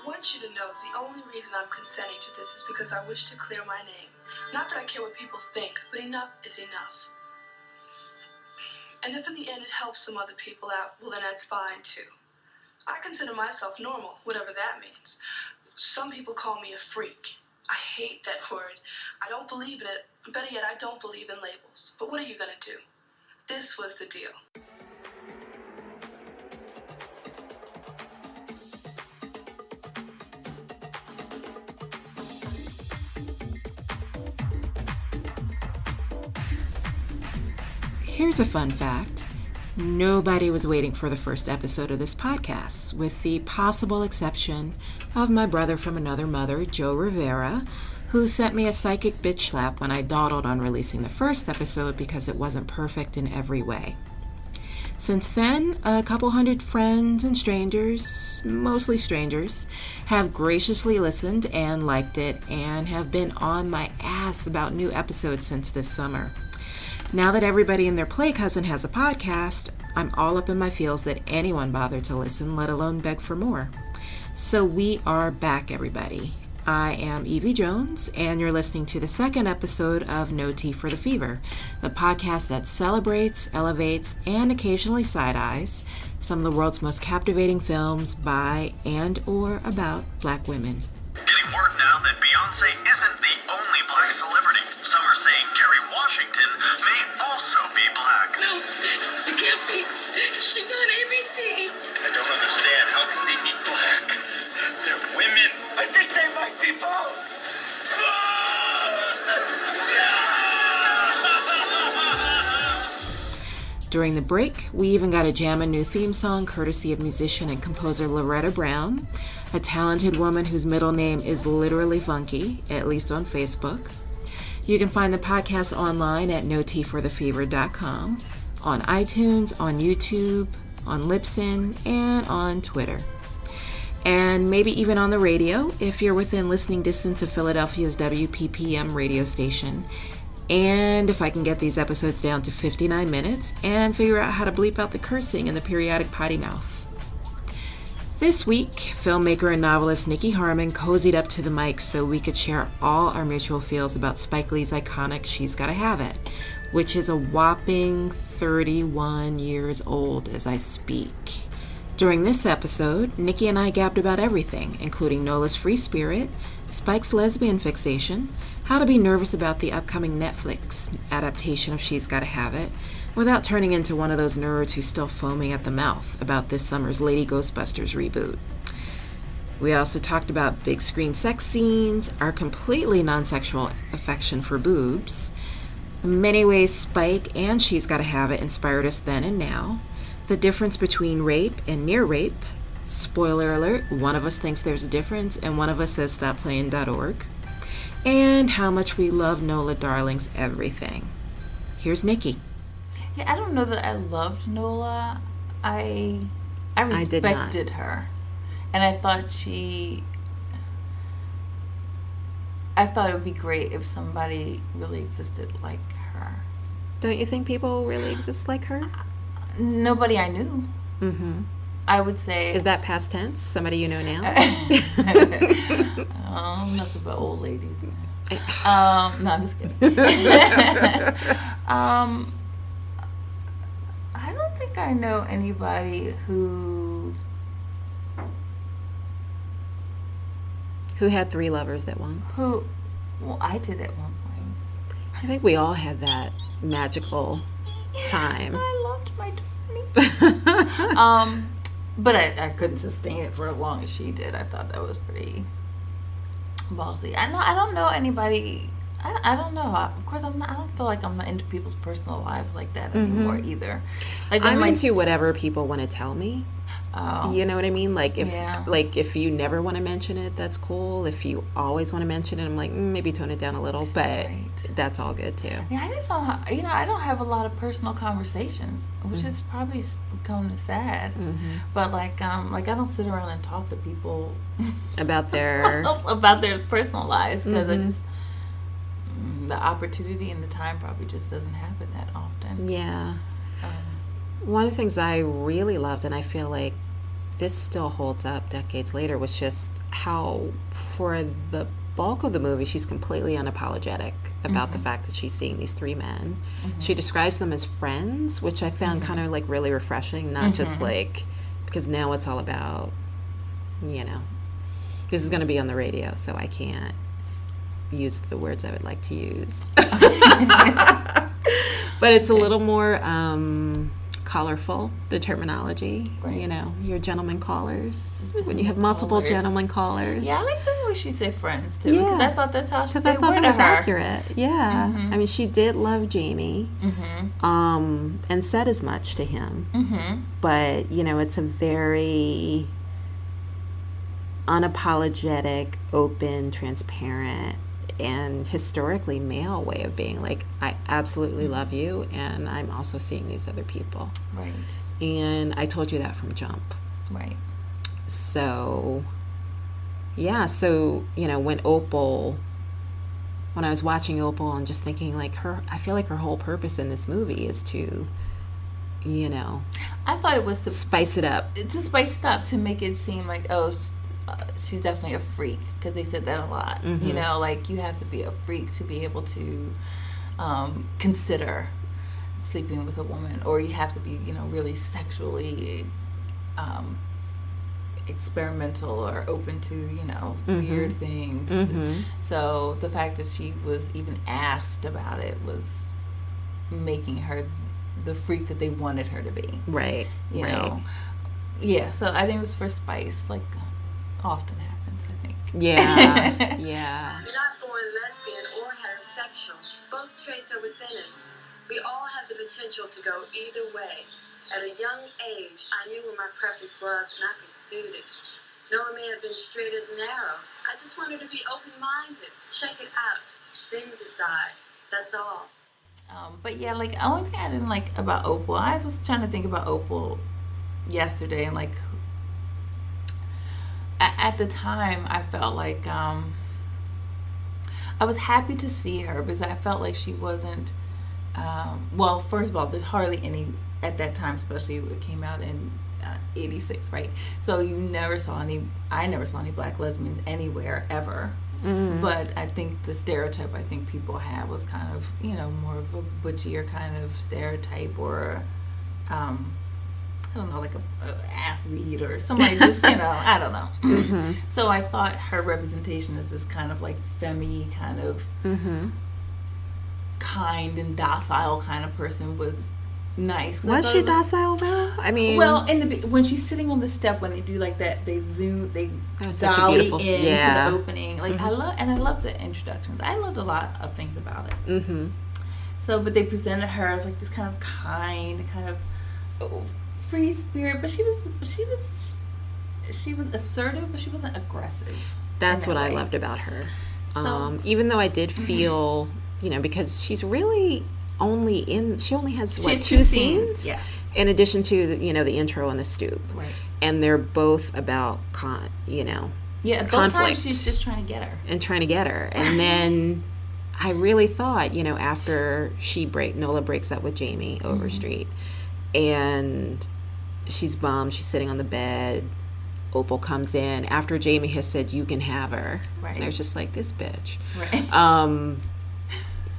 I want you to know the only reason I'm consenting to this is because I wish to clear my name. Not that I care what people think, but enough is enough. And if in the end it helps some other people out, well then that's fine too. I consider myself normal, whatever that means. Some people call me a freak. I hate that word. I don't believe in it. Better yet, I don't believe in labels. But what are you gonna do? This was the deal. Here's a fun fact. Nobody was waiting for the first episode of this podcast, with the possible exception of my brother from another mother, Joe Rivera, who sent me a psychic bitch slap when I dawdled on releasing the first episode because it wasn't perfect in every way. Since then, a couple hundred friends and strangers, mostly strangers, have graciously listened and liked it and have been on my ass about new episodes since this summer. Now that everybody and their play cousin has a podcast, I'm all up in my feels that anyone bothered to listen, let alone beg for more. So we are back, everybody. I am Evie Jones, and you're listening to the second episode of No Tea for the Fever, the podcast that celebrates, elevates, and occasionally side-eyes some of the world's most captivating films by and or about Black women. Getting word now that Beyonce isn't the only Black celebrity. Some are saying Kerry Washington may also be Black. No, it can't be. She's on ABC. I don't understand. How can they be Black? They're women. I think they might be both. During the break, we even got a jammin' new theme song courtesy of musician and composer Loretta Brown, a talented woman whose middle name is literally funky, at least on Facebook. You can find the podcast online at noteaforthefever.com, on iTunes, on YouTube, on Libsyn, and on Twitter. And maybe even on the radio if you're within listening distance of Philadelphia's WPPM radio station. And if I can get these episodes down to 59 minutes and figure out how to bleep out the cursing and the periodic potty mouth. This week, filmmaker and novelist Nikki Harmon cozied up to the mic so we could share all our mutual feels about Spike Lee's iconic She's Gotta Have It, which is a whopping 31 years old as I speak. During this episode, Nikki and I gabbed about everything, including Nola's free spirit, Spike's lesbian fixation, how to be nervous about the upcoming Netflix adaptation of She's Gotta Have It, without turning into one of those nerds who's still foaming at the mouth about this summer's Lady Ghostbusters reboot. We also talked about big screen sex scenes, our completely non-sexual affection for boobs, many ways Spike and She's Gotta Have It inspired us then and now, the difference between rape and near rape, spoiler alert, one of us thinks there's a difference and one of us says stopplaying.org, and how much we love Nola Darling's everything. Here's Nikki. Yeah, I don't know that I loved Nola. I respected her. And I thought it would be great if somebody really existed like her. Don't you think people really exist like her? Nobody I knew. Mm-hmm. I would say... Is that past tense? Somebody you know now? Nothing but old ladies. No, I'm just kidding. I don't think I know anybody who had 3 lovers at once. Well, I did at one point. I think we all had that magical time. I loved my 20s. But I couldn't sustain it for as long as she did. I thought that was pretty ballsy. I don't know anybody. I don't know. Of course, I don't feel like I'm not into people's personal lives like that anymore either. Like I'm into whatever people want to tell me. Oh. You know what I mean? Like if you never want to mention it, that's cool. If you always want to mention it, I'm like, maybe tone it down a little, but that's all good too. Yeah, I just don't, I don't have a lot of personal conversations, which is probably kind of sad. But like I don't sit around and talk to people about their personal lives because I just the opportunity and the time probably just doesn't happen that often. Yeah. One of the things I really loved, and I feel like this still holds up decades later was just how, for the bulk of the movie, she's completely unapologetic about the fact that she's seeing these three men. She describes them as friends, which I found kind of like really refreshing, not just like, because now it's all about, you know, this is going to be on the radio, so I can't use the words I would like to use. But it's a little more colorful, the terminology. You know, your gentleman callers. When you have multiple gentleman callers. Yeah, I like the way she said friends too. Yeah. Because I thought that's how she said. Because I thought that was accurate. Yeah. I mean, she did love Jamie, and said as much to him. But you know, it's a very unapologetic, open, transparent, and historically male way of being like, I absolutely love you, and I'm also seeing these other people. Right. And I told you that from jump. Right. So, yeah, so, you know, when I was watching Opal and just thinking like I feel like her whole purpose in this movie is to, you know, I thought it was to spice it up. To make it seem like, oh, she's definitely a freak, because they said that a lot. You know, like, you have to be a freak to be able to consider sleeping with a woman, or you have to be, you know, really sexually experimental or open to, you know, weird things. So the fact that she was even asked about it was making her the freak that they wanted her to be. Right. You know? Yeah, so I think it was for spice, like often happens, I think. Yeah. Yeah. You're not born lesbian or heterosexual. Both traits are within us. We all have the potential to go either way. At a young age, I knew where my preference was, and I pursued it. Nola may have been straight as an arrow. I just wanted to be open-minded. Check it out. Then decide. That's all. But yeah, like, the only thing I didn't like about Opal, I was trying to think about Opal yesterday, and like, at the time, I felt like I was happy to see her, because I felt like she wasn't, well, first of all, there's hardly any, at that time, especially it came out in 86, right? So I never saw any black lesbians anywhere, ever. But I think the stereotype I think people have was kind of, you know, more of a butchier kind of stereotype, or I don't know, like a athlete or somebody just, you know, I don't know. So I thought her representation as this kind of like femme kind of kind and docile kind of person was nice. Was she docile though? I mean, well, when she's sitting on the step, when they do like that, they dolly into the opening. Like, I love the introductions. I loved a lot of things about it. So, but they presented her as like this kind of kind, kind of free spirit, but she was assertive, but she wasn't aggressive. That's what I loved about her. So, even though I did feel, you know, because she's really she only has two scenes, yes, in addition to the intro and the stoop, right? And they're both about both conflict. Times she's just trying to get her, and then I really thought, after Nola breaks up with Jamie Overstreet, and she's bummed, she's sitting on the bed, Opal comes in after Jamie has said, "You can have her," right? And I was just like, this bitch, right?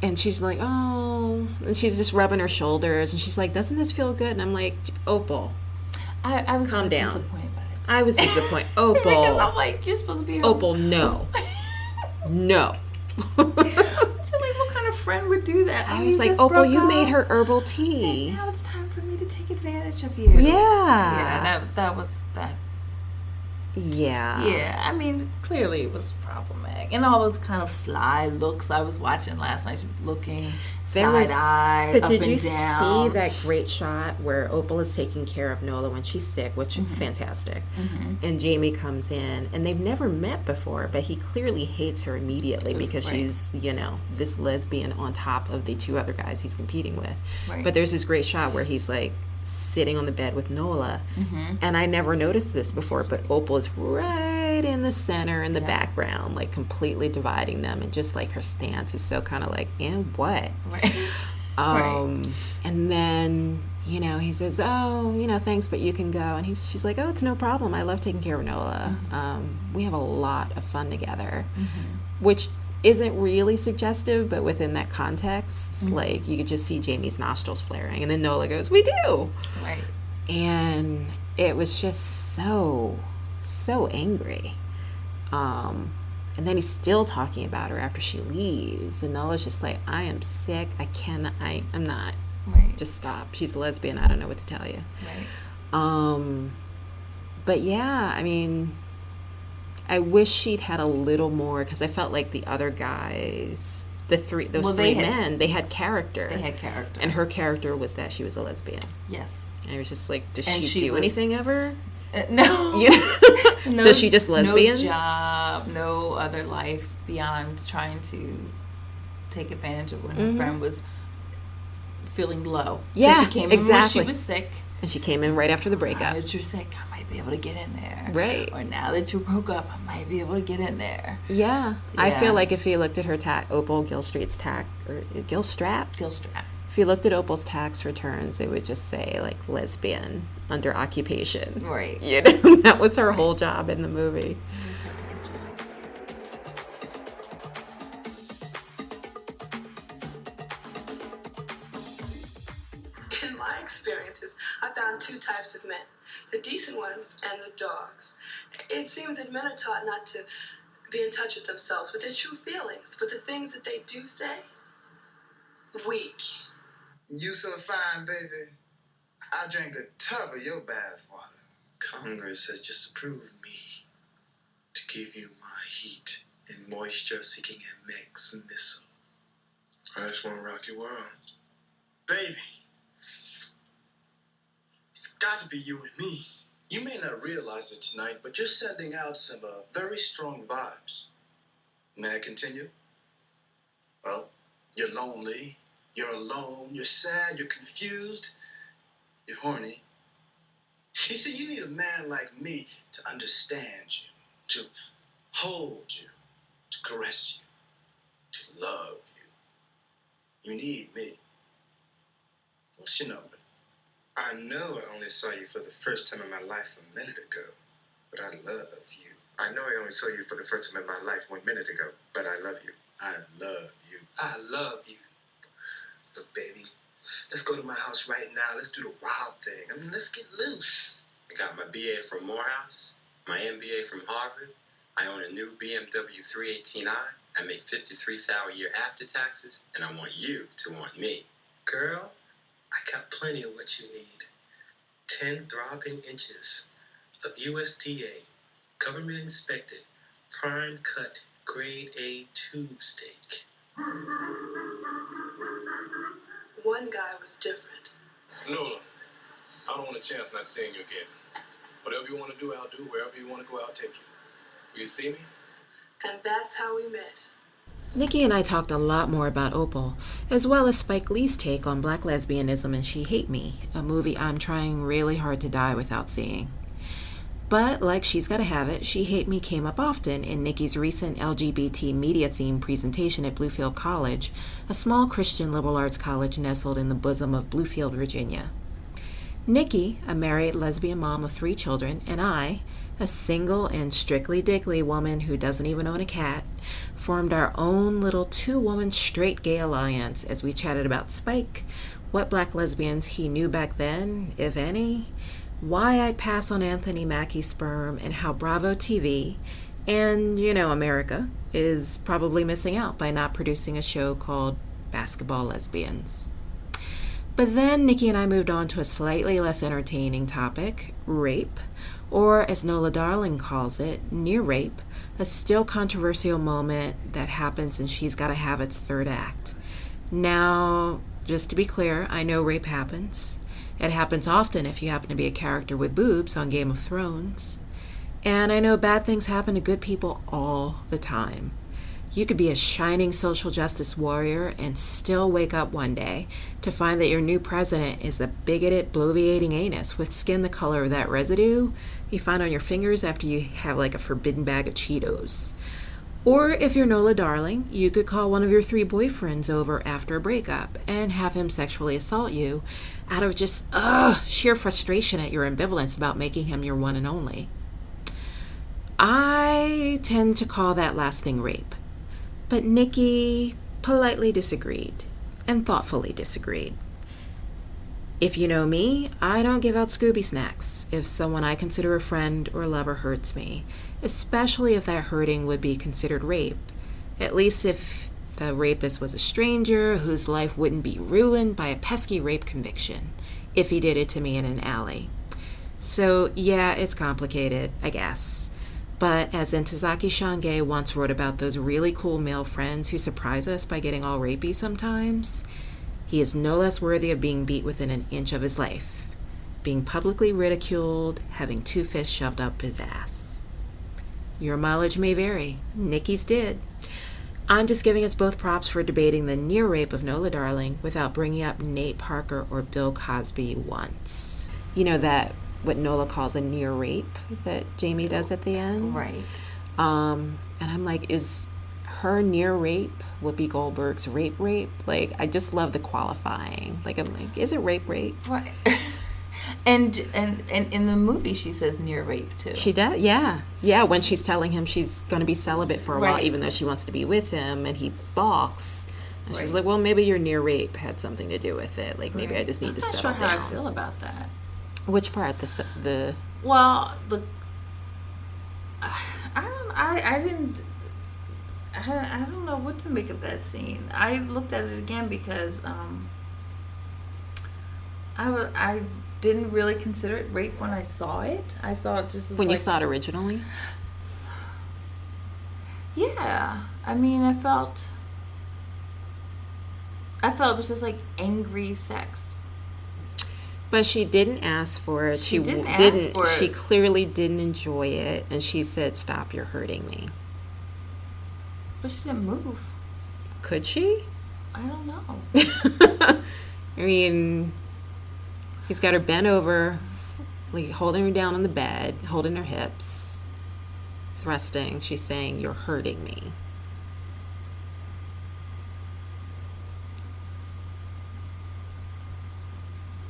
And she's like, oh, and she's just rubbing her shoulders, and she's like, doesn't this feel good? And I'm like, Opal, I was calm down. Disappointed by it. I was disappointed. Opal. Because I'm like, you're supposed to be Opal, no. No. So like, what kind of friend would do that? I was like, Opal, you made her herbal tea. And now it's time for me to take advantage of you. Yeah. That was that. Yeah. Yeah, I mean, clearly it was problematic. And all those kind of sly looks I was watching last night, looking side-eye, but up did you and down. see that great shot where Opal is taking care of Nola when she's sick, which is fantastic, and Jamie comes in, and they've never met before, but he clearly hates her immediately because she's, this lesbian on top of the two other guys he's competing with. Right. But there's this great shot where he's like sitting on the bed with Nola, and I never noticed this before, but Opal is right in the center, in the background, like completely dividing them, and just like her stance is so kind of like, and what? Right. And then he says, oh, thanks, but you can go. And she's like, oh, it's no problem. I love taking care of Nola. We have a lot of fun together, which isn't really suggestive, but within that context, like, you could just see Jamie's nostrils flaring. And then Nola goes, we do. Right. And it was just so angry. And then he's still talking about her after she leaves. And Nola's just like, I am sick. I'm not. Right. Just stop. She's a lesbian. I don't know what to tell you. Right. But yeah, I mean, I wish she'd had a little more, because I felt like the other guys, those three men, they had character. They had character. And her character was that she was a lesbian. Yes. And it was just like, does she do anything ever? No. No. Does she just lesbian? No job, no other life beyond trying to take advantage of when her friend was feeling low. Yeah, she came exactly. in when she was sick. And she came in right after the breakup. Now that you're sick, I might be able to get in there. Right. Or now that you broke up, I might be able to get in there. Yeah. So, I feel like if he looked at her Opal Gilstreet's Gilstrap? Gilstrap. If you looked at Opal's tax returns, it would just say, like, lesbian under occupation. Right. That was her whole job in the movie. In my experiences, I found two types of men, the decent ones and the dogs. It seems that men are taught not to be in touch with themselves, with their true feelings, but the things that they do say, weak. You so fine, baby. I drank a tub of your bath water. Congress has just approved me to give you my heat and moisture-seeking MX missile. I just want to rock your world. Baby, it's got to be you and me. You may not realize it tonight, but you're sending out some very strong vibes. May I continue? Well, you're lonely, you're alone, you're sad, you're confused, you're horny. You see, you need a man like me to understand you, to hold you, to caress you, to love you. You need me. What's your number? I know I only saw you for the first time in my life a minute ago, but I love you. I know I only saw you for the first time in my life 1 minute ago, but I love you. I love you. I love you. Look, baby, let's go to my house right now. Let's do the wild thing. I mean, let's get loose. I got my BA from Morehouse, my MBA from Harvard. I own a new BMW 318i. I make $53,000 a year after taxes, and I want you to want me. Girl, I got plenty of what you need. 10 throbbing inches of USDA, government inspected, prime cut, grade A tube steak. One guy was different. Nola, I don't want a chance not seeing you again. Whatever you want to do, I'll do. Wherever you want to go, I'll take you. Will you see me? And that's how we met. Nikki and I talked a lot more about Opal, as well as Spike Lee's take on black lesbianism in She Hate Me, a movie I'm trying really hard to die without seeing. But like She's Gotta Have It, She Hate Me came up often in Nikki's recent LGBT media-themed presentation at Bluefield College, a small Christian liberal arts college nestled in the bosom of Bluefield, Virginia. Nikki, a married lesbian mom of 3 children, and I, a single and strictly dickly woman who doesn't even own a cat, formed our own little 2-woman straight gay alliance as we chatted about Spike, what black lesbians he knew back then, if any, why I'd pass on Anthony Mackie's sperm, and how Bravo TV, and, America, is probably missing out by not producing a show called Basketball Lesbians. But then Nikki and I moved on to a slightly less entertaining topic, rape, or as Nola Darling calls it, near rape, a still controversial moment that happens in She's Gotta Have It's third act. Now, just to be clear, I know rape happens. It happens often if you happen to be a character with boobs on Game of Thrones. And I know bad things happen to good people all the time. You could be a shining social justice warrior and still wake up one day to find that your new president is a bigoted, bloviating anus with skin the color of that residue you find on your fingers after you have like a forbidden bag of Cheetos. Or if you're Nola Darling, you could call one of your 3 boyfriends over after a breakup and have him sexually assault you out of just sheer frustration at your ambivalence about making him your one and only. I tend to call that last thing rape. But Nikki politely disagreed and thoughtfully disagreed. If you know me, I don't give out Scooby snacks if someone I consider a friend or lover hurts me, especially if that hurting would be considered rape, at least if the rapist was a stranger whose life wouldn't be ruined by a pesky rape conviction if he did it to me in an alley. So yeah, it's complicated, I guess. But as Ntozake Shange once wrote about those really cool male friends who surprise us by getting all rapey sometimes, he is no less worthy of being beat within an inch of his life, being publicly ridiculed, having 2 fists shoved up his ass. Your mileage may vary. Nikki's did. I'm just giving us both props for debating the near rape of Nola Darling without bringing up Nate Parker or Bill Cosby once. You know that what Nola calls a near rape that Jamie does at the end? Right. And I'm like, is her near rape Whoopi Goldberg's rape? Like, I just love the qualifying. Like, I'm like, is it rape? Right. And in the movie she says near rape too. She does, yeah. Yeah, when she's telling him she's going to be celibate for a while, Right. even though she wants to be with him, and he balks. And she's Right. like, well, maybe your near rape had something to do with it. Like, maybe I just need to settle I'm not sure down. how I feel about that. Which part? The Well, I don't know what to make of that scene. I looked at it again because I didn't really consider it rape when I saw it. I saw it just as when you like, saw it originally? yeah. I mean, I felt it was just like angry sex. But she didn't ask for it. She didn't ask for it. She clearly didn't enjoy it, and she said, "Stop! You're hurting me." But she didn't move. Could she? I don't know. I mean, he's got her bent over, like holding her down on the bed, holding her hips, thrusting. She's saying, "You're hurting me."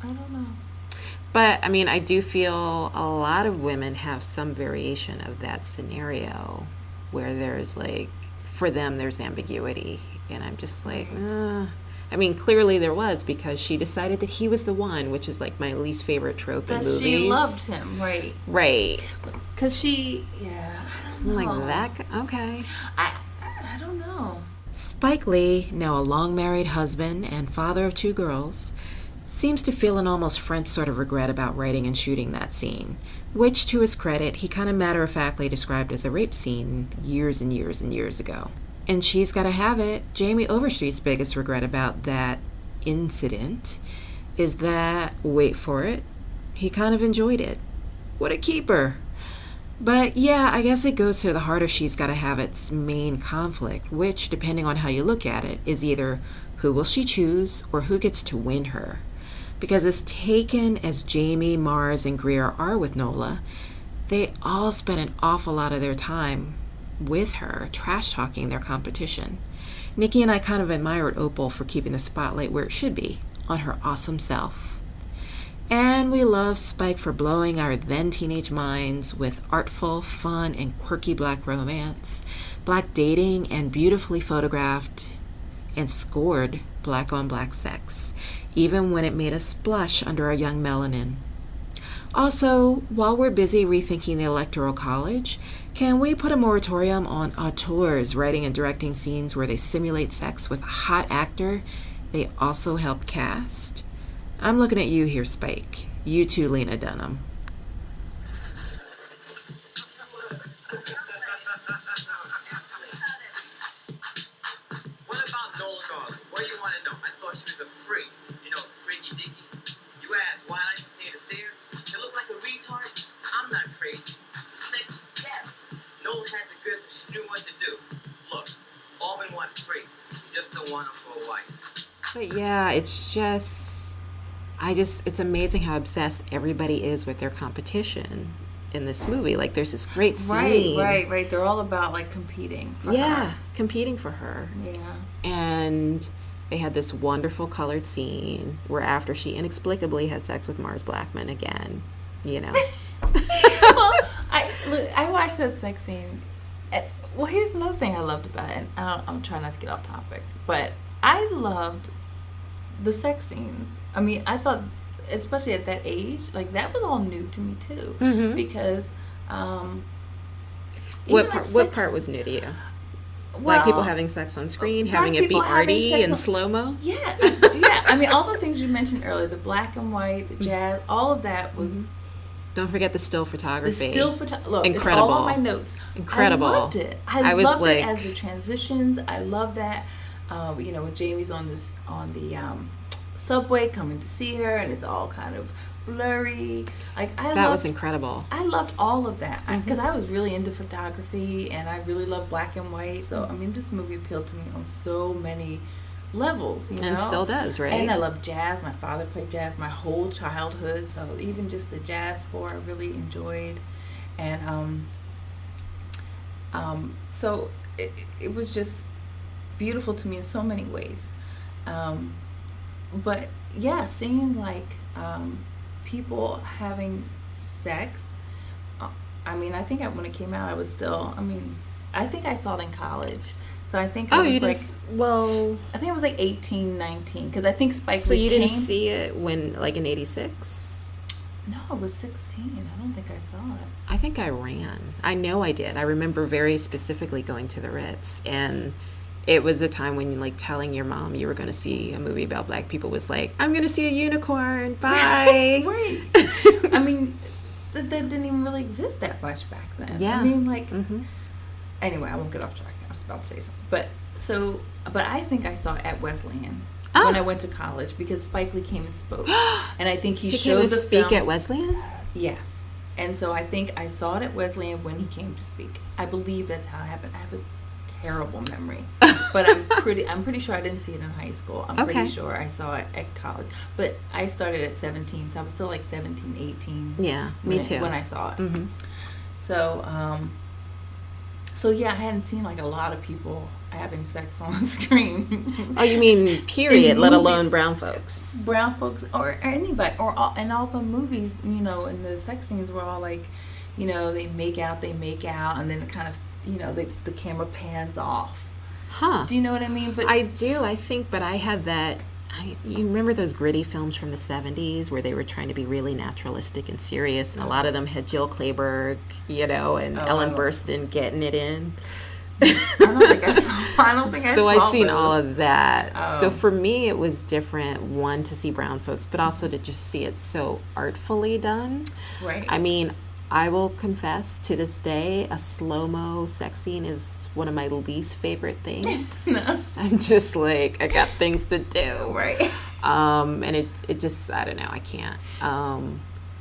I don't know. But, I mean, I do feel a lot of women have some variation of that scenario where there's, like, for them, there's ambiguity. And I'm just like, I mean, clearly there was, because she decided that he was the one, which is, like, my least favorite trope in movies. She loved him, right? Right. Because she, yeah, I don't know. Like that? Okay. I don't know. Spike Lee, now a long-married husband and father of 2 girls, seems to feel an almost French sort of regret about writing and shooting that scene, which, to his credit, he kind of matter-of-factly described as a rape scene years and years and years ago. And she's got to have it. Jamie Overstreet's biggest regret about that incident is that, wait for it, he kind of enjoyed it. What a keeper. But yeah, I guess it goes to the heart of She's Gotta Have It's main conflict, which, depending on how you look at it, is either who will she choose or who gets to win her. Because as taken as Jamie, Mars, and Greer are with Nola, they all spend an awful lot of their time with her, trash-talking their competition. Nikki and I kind of admired Opal for keeping the spotlight where it should be, on her awesome self. And we love Spike for blowing our then-teenage minds with artful, fun, and quirky black romance, black dating, and beautifully photographed and scored black-on-black sex, even when it made us blush under our young melanin. Also, while we're busy rethinking the Electoral College, can we put a moratorium on auteurs writing and directing scenes where they simulate sex with a hot actor they also help cast? I'm looking at you here, Spike. You too, Lena Dunham. What about Nola Darling? What do you want to know? I thought she was a freak. You know, freaky dicky. You asked why I continue to stare? To look like a retard? I'm not crazy. Sex was death. Nola had the goods and she knew what to do. Look, all men want freaks. You just don't want them for a wife. But yeah, it's just, it's amazing how obsessed everybody is with their competition. in this movie. Like, there's this great scene. Right. They're all about like competing for her. Competing for her. Yeah. And they had this wonderful colored scene where after she inexplicably has sex with Mars Blackman again, you know. Well, I watched that sex scene. Well, here's another thing I loved about it. I'm trying not to get off topic, but I loved the sex scenes. I mean, I thought, especially at that age, like that was all new to me too. Mm-hmm. Because what part was new to you? Well, like people having sex on screen, having it be arty and slow-mo? Yeah. I mean, all the things you mentioned earlier, the black and white, the jazz, all of that was... Don't forget the still photography. The still photography. Look, incredible. It's all on my notes. Incredible. I loved it. I loved it as the transitions. I love that. When Jamie's on the subway coming to see her, and it's all kind of blurry. That was incredible. I loved all of that because I was really into photography, and I really love black and white. So I mean, this movie appealed to me on so many levels, and still does, right? And I love jazz. My father played jazz my whole childhood, so even just the jazz score I really enjoyed. And so it was just beautiful to me in so many ways. But yeah, seeing like people having sex, I mean, I think when it came out, I was still, I think I saw it in college. So I think I think it was like 18, 19, because I think Spike Lee So you didn't see it when, like, in 86? No, it was 16. I don't think I saw it. I think I ran. I know I did. I remember very specifically going to the Ritz, and it was a time when, like, telling your mom you were going to see a movie about black people was like, I'm going to see a unicorn, bye. Right. I mean, that didn't even really exist that much back then. Yeah. I mean, like, anyway, I won't get off track. I was about to say something. But I think I saw it at Wesleyan when I went to college because Spike Lee came and spoke. And I think he showed the film. Speak at Wesleyan? Yes. And so I think I saw it at Wesleyan when he came to speak. I believe that's how it happened. I have a terrible memory. But I'm pretty sure I didn't see it in high school. I'm pretty sure I saw it at college. But I started at 17, so I was still like 17, 18. Yeah, me too. When I saw it. Mm-hmm. So yeah, I hadn't seen like a lot of people having sex on screen. Oh, you mean period, let alone brown folks. Brown folks or anybody, and all the movies, and the sex scenes were all like, they make out, and then it kind of, the camera pans off. Huh. Do you know what I mean? But I do, I think, but I had that. You remember those gritty films from the 70s where they were trying to be really naturalistic and serious, and a lot of them had Jill Clayburgh, and Ellen Burstyn getting it in. I don't think I saw. So I'd seen all of that. Oh. So for me, it was different. One, to see brown folks, but also to just see it so artfully done. Right. I mean, I will confess, to this day, a slow-mo sex scene is one of my least favorite things. No. I'm just like, I got things to do. Right. And it just, I don't know, I can't.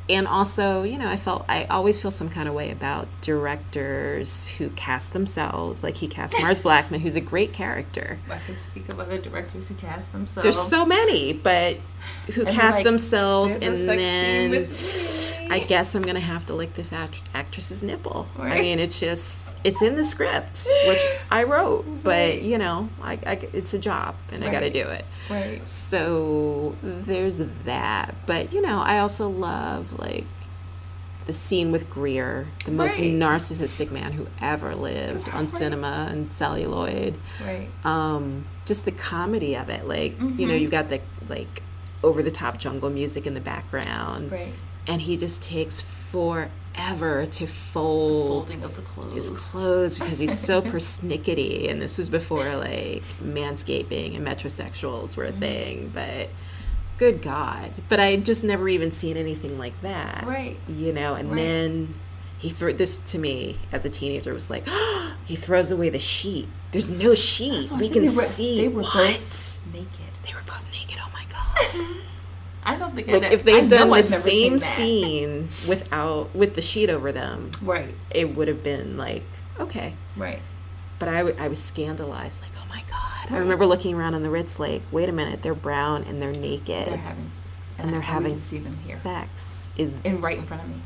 And also, I always feel some kind of way about directors who cast themselves. Like, he cast Mars Blackman, who's a great character. I could speak of other directors who cast themselves. There's so many, but who cast themselves, and then I guess I'm going to have to lick this actress's nipple. Right. I mean, it's in the script, which I wrote, but, it's a job, and I got to do it. Right. So there's that. But, I also love, like, the scene with Greer, the most narcissistic man who ever lived on cinema and celluloid. Right. Just the comedy of it. Like, you've got the, like, over-the-top jungle music in the background. Right. And he just takes forever to fold the folding of the clothes. His clothes because he's so persnickety. And this was before, like, manscaping and metrosexuals were a thing. But good God. But I had just never even seen anything like that. Right. And then he threw this to me as a teenager was like, he throws away the sheet. There's no sheet. We can see. They were both naked. They were both naked. Oh my God. I don't think if they'd done the same scene with the sheet over them, right, it would have been like, okay, right. But I was scandalized, like, oh my God. Right. I remember looking around on the Ritz, like, wait a minute, they're brown and they're naked. They're having sex, and they're having see them here. Sex right in front of me.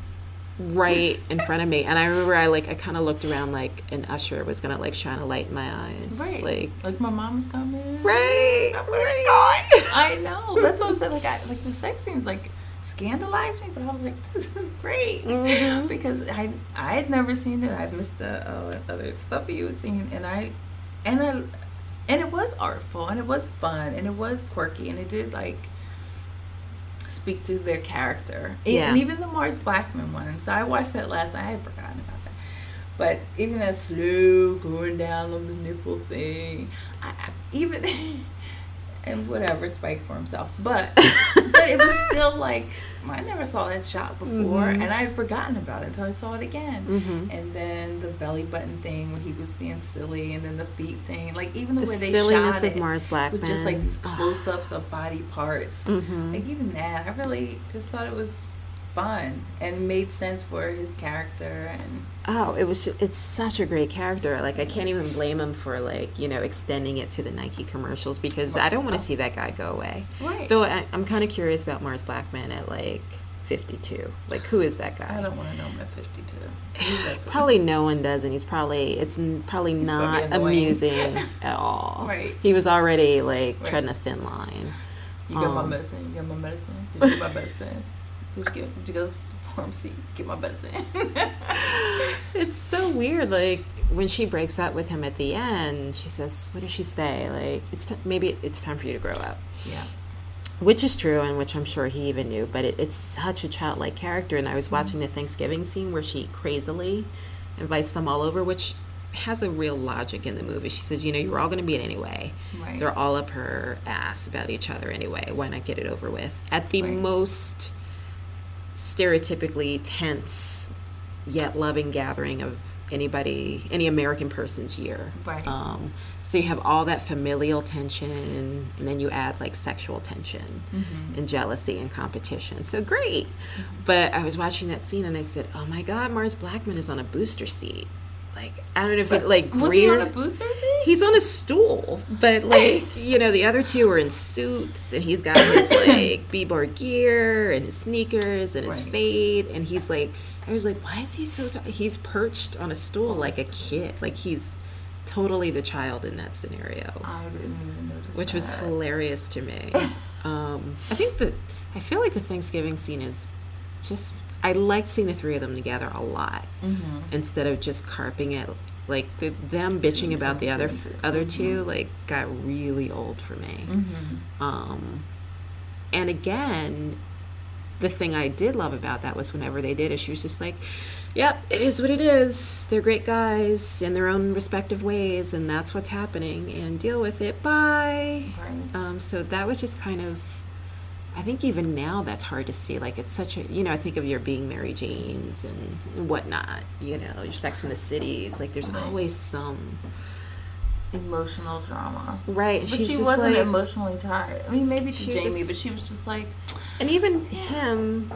right in front of me, and I remember I kind of looked around like an usher was gonna like shine a light in my eyes, Right. Like my mom's coming. Right. I'm right. I know. That's what I'm saying. Like the sex scenes like scandalized me, but I was like, this is great because I had never seen it. I've missed the other stuff you had seen, and it was artful, and it was fun, and it was quirky, and it did like speak to their character. Yeah. And even the Mars Blackman one. So I watched that last night. I had forgotten about that. But even that slow going down on the nipple thing, I even and whatever, Spike for himself. But it was still like, I never saw that shot before, and I had forgotten about it until I saw it again. And then the belly button thing when he was being silly, and then the feet thing, like even the way they silliness shot of it Mars Blackman with just like these close-ups of body parts, like even that, I really just thought it was fun and made sense for his character. And it's such a great character. Like, I can't even blame him for like, extending it to the Nike commercials, because I don't want to see that guy go away. Right. Though I'm kind of curious about Mars Blackman at like 52. Like, who is that guy? I don't want to know him at 52. Probably no one does, and it's probably not amusing at all. Right. He was already like treading a thin line. You got my medicine. You got my medicine. Did you get my medicine? Did you go to the pharmacy to get my medicine? It's so weird. Like, when she breaks up with him at the end, she says, what does she say? Like, maybe it's time for you to grow up. Yeah. Which is true, and which I'm sure he even knew, but it's such a childlike character. And I was watching the Thanksgiving scene where she crazily invites them all over, which has a real logic in the movie. She says, you're all going to meet anyway. Right. They're all up her ass about each other anyway. Why not get it over with? At the most stereotypically tense yet loving gathering of any American person's year. Right. So you have all that familial tension, and then you add like sexual tension and jealousy and competition. So great. But I was watching that scene and I said, oh my God, Mars Blackman is on a booster seat. Like, I don't know if it, like, was he on a booster seat? He's on a stool, but like, the other two are in suits, and he's got his like b-board gear and his sneakers and his fade, and he's like, I was like, why is he so he's perched on a stool like a kid, like he's totally the child in that scenario. I didn't even notice which that. was hilarious to me. I feel like the Thanksgiving scene is just, I liked seeing the three of them together a lot instead of just carping it. Like them bitching about the other two like got really old for me. And again, the thing I did love about that was whenever they did it, she was just like, yep, it is what it is. They're great guys in their own respective ways, and that's what's happening, and deal with it. Bye. Right. So that was just kind of, I think even now that's hard to see. Like, it's such a, I think of your Being Mary Janes and whatnot, your Sex in the Cities. Like, there's always some emotional drama. Right. But she's she just wasn't like, emotionally tired. I mean, maybe to she was Jamie, just, but she was just like... And even him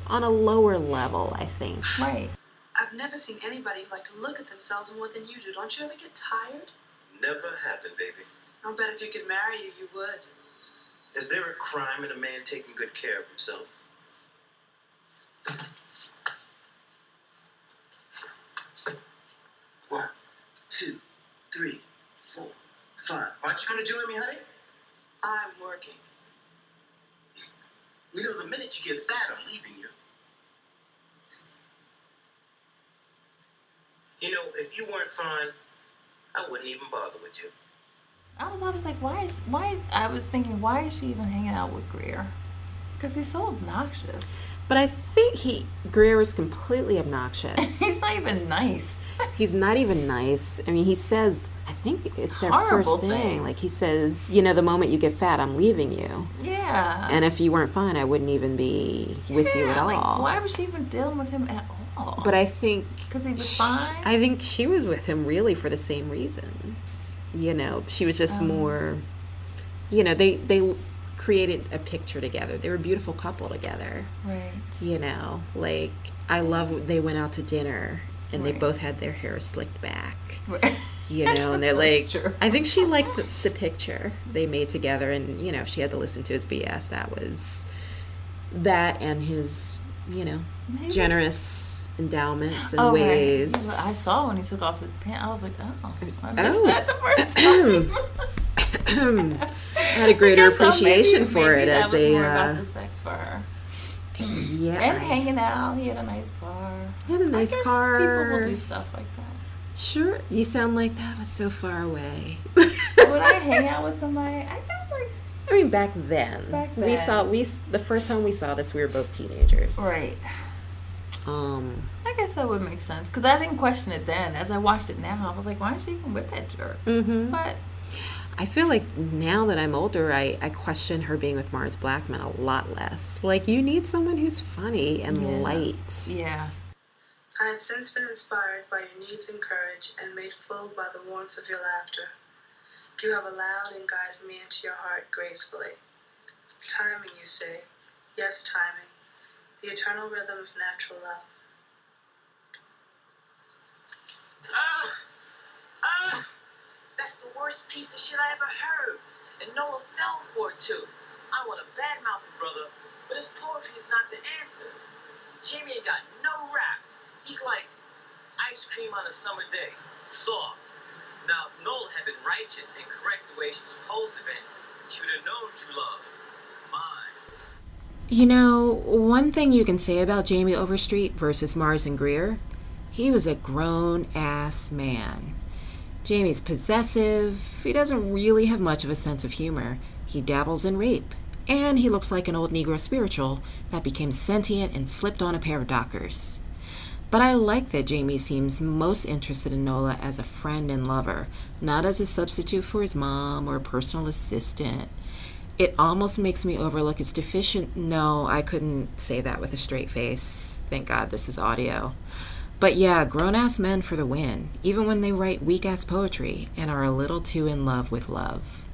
on a lower level, I think. Right. I've never seen anybody like to look at themselves more than you do. Don't you ever get tired? Never happened, baby. I'll bet if you could marry you would. Is there a crime in a man taking good care of himself? One, two, three, 4, 5. Aren't you going to join me, honey? I'm working. The minute you get fat, I'm leaving you. If you weren't fine, I wouldn't even bother with you. I was always like, why is she even hanging out with Greer? Because he's so obnoxious. But I think Greer is completely obnoxious. He's not even nice. He's not even nice. I mean, he says, I think it's their horrible first thing. things. Like, he says, the moment you get fat, I'm leaving you. Yeah. And if you weren't fine, I wouldn't even be with you at all. Like, why was she even dealing with him at all? But I think... Because he was fine? I think she was with him really for the same reasons. She was just more... They created a picture together. They were a beautiful couple together. Right. Like, I love they went out to dinner and they both had their hair slicked back. Right. And they're like, true. I think she liked the picture they made together, and if she had to listen to his BS, that was that, and his generous endowments and Oh, ways. right. I saw when he took off his pants. I was like, oh, I missed that the first time. I had a greater appreciation for it that as was a. more about the sex for her. Yeah. And hanging out. He had a nice car. He had a nice car. People will do stuff like that. Sure. You sound like that was so far away. Would I hang out with somebody? I guess like. I mean, back then. The first time we saw this, we were both teenagers. Right. I guess that would make sense because I didn't question it then. As I watched it now, I was like, "Why is she even with that jerk?" Mm-hmm. But I feel like now that I'm older, I question her being with Mars Blackman a lot less. Like, you need someone who's funny and light. Yes. I have since been inspired by your needs and courage and made full by the warmth of your laughter. You have allowed and guided me into your heart gracefully. Timing, you say. Yes, timing. The eternal rhythm of natural love. That's the worst piece of shit I ever heard. And Nola fell for it too. I want to badmouth the brother, but his poetry is not the answer. Jamie ain't got no rap. He's like ice cream on a summer day. Soft. Now, if Nola had been righteous and correct the way she's supposed to be, she would have known true love. Mine. You know, one thing you can say about Jamie Overstreet versus Mars and Greer, he was a grown-ass man. Jamie's possessive, he doesn't really have much of a sense of humor, he dabbles in rape, and he looks like an old Negro spiritual that became sentient and slipped on a pair of Dockers. But I like that Jamie seems most interested in Nola as a friend and lover, not as a substitute for his mom or a personal assistant. It almost makes me overlook his deficient... No, I couldn't say that with a straight face. Thank God this is audio. But yeah, grown-ass men for the win, even when they write weak-ass poetry and are a little too in love with love.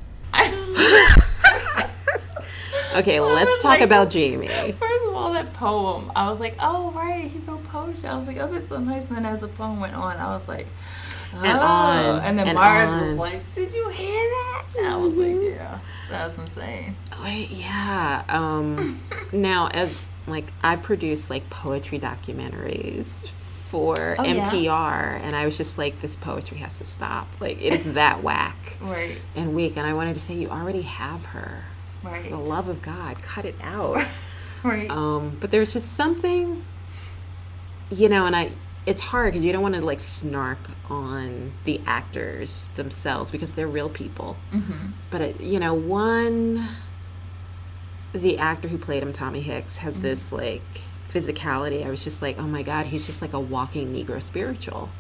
Okay, let's talk about Jamie. First of all, that poem, I was like, oh, right, he wrote poetry. I was like, oh, that's so nice. And then as the poem went on, I was like, oh. And then Mars was like, did you hear that? And I was like, yeah, that was insane. Wait, yeah. Now, as, like, I produce, like, poetry documentaries for NPR, and I was just like, this poetry has to stop. Like, it is that whack Right. and weak. And I wanted to say, you already have her. Right. For the love of God, cut it out. Right. But there's just something, you know, and it's hard because you don't want to like snark on the actors themselves because they're real people. Mm-hmm. But you know, the actor who played him, Tommy Hicks, has this like physicality. I was just like, oh my God, he's just like a walking Negro spiritual.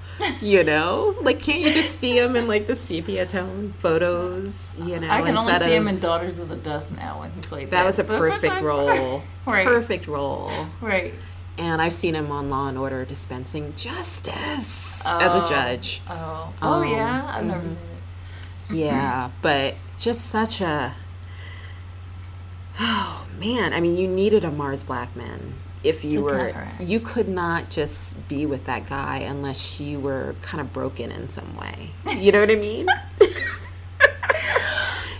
You know, like, can't you just see him in like the sepia tone photos? You know, I can only see him in Daughters of the Dust now when he played that. That was a perfect role. Right. Perfect role. Right. And I've seen him on Law and Order dispensing justice as a judge. Oh, yeah, I've never seen it. Yeah, but just such a. Oh man, I mean, you needed a Mars Blackman. If you you could not just be with that guy unless you were kind of broken in some way. You know what I mean?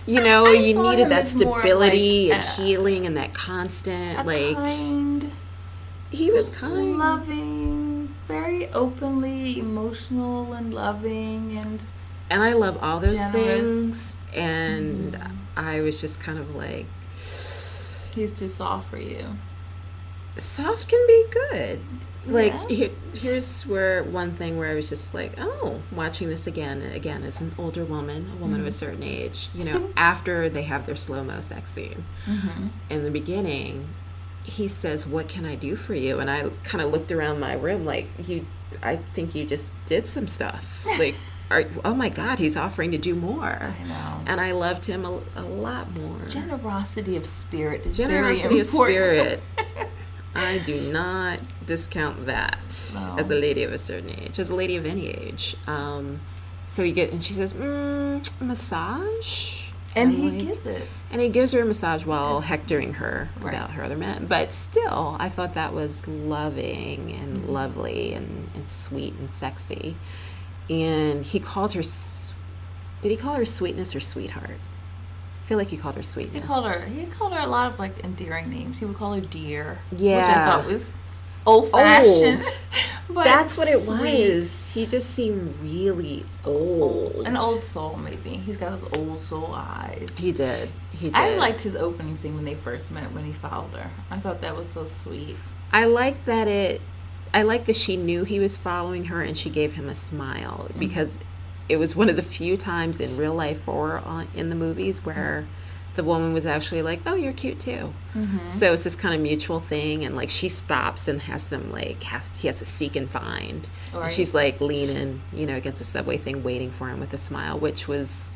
You know, you needed that stability and healing and that constant, like. Kind, he was kind. Loving, very openly emotional and loving and. And I love all those generous things. And I was just kind of like. He's too soft for you. Soft can be good. Like, here's where one thing where I was just like, oh, watching this again as an older woman, a woman of a certain age, you know, after they have their slow-mo sex scene. In the beginning, he says, what can I do for you? And I kind of looked around my room like, I think you just did some stuff. Like, oh my God, he's offering to do more. I know. And I loved him a lot more. Generosity of spirit is Generosity very of important. spirit. I do not discount that as a lady of a certain age, as a lady of any age. So you get, and she says, massage? And he gives it. And he gives her a massage while hectoring her about her other men. But still, I thought that was loving and lovely and sweet and sexy. And he called her, did he call her sweetness or sweetheart? I feel like he called her sweetness. He called her a lot of like endearing names. He would call her dear. Yeah. Which I thought was old-fashioned. But that's what it sweet. was. He just seemed really old. An old soul, maybe. He's got those old soul eyes. He did. I liked his opening scene when they first met, when he followed her. I thought that was so sweet. I like that she knew he was following her and she gave him a smile, because it was one of the few times in real life or in the movies where the woman was actually like, oh, you're cute too. So it's this kind of mutual thing, and like she stops and has some he has to seek and find. Right. And she's like leaning, against the subway thing, waiting for him with a smile, which was,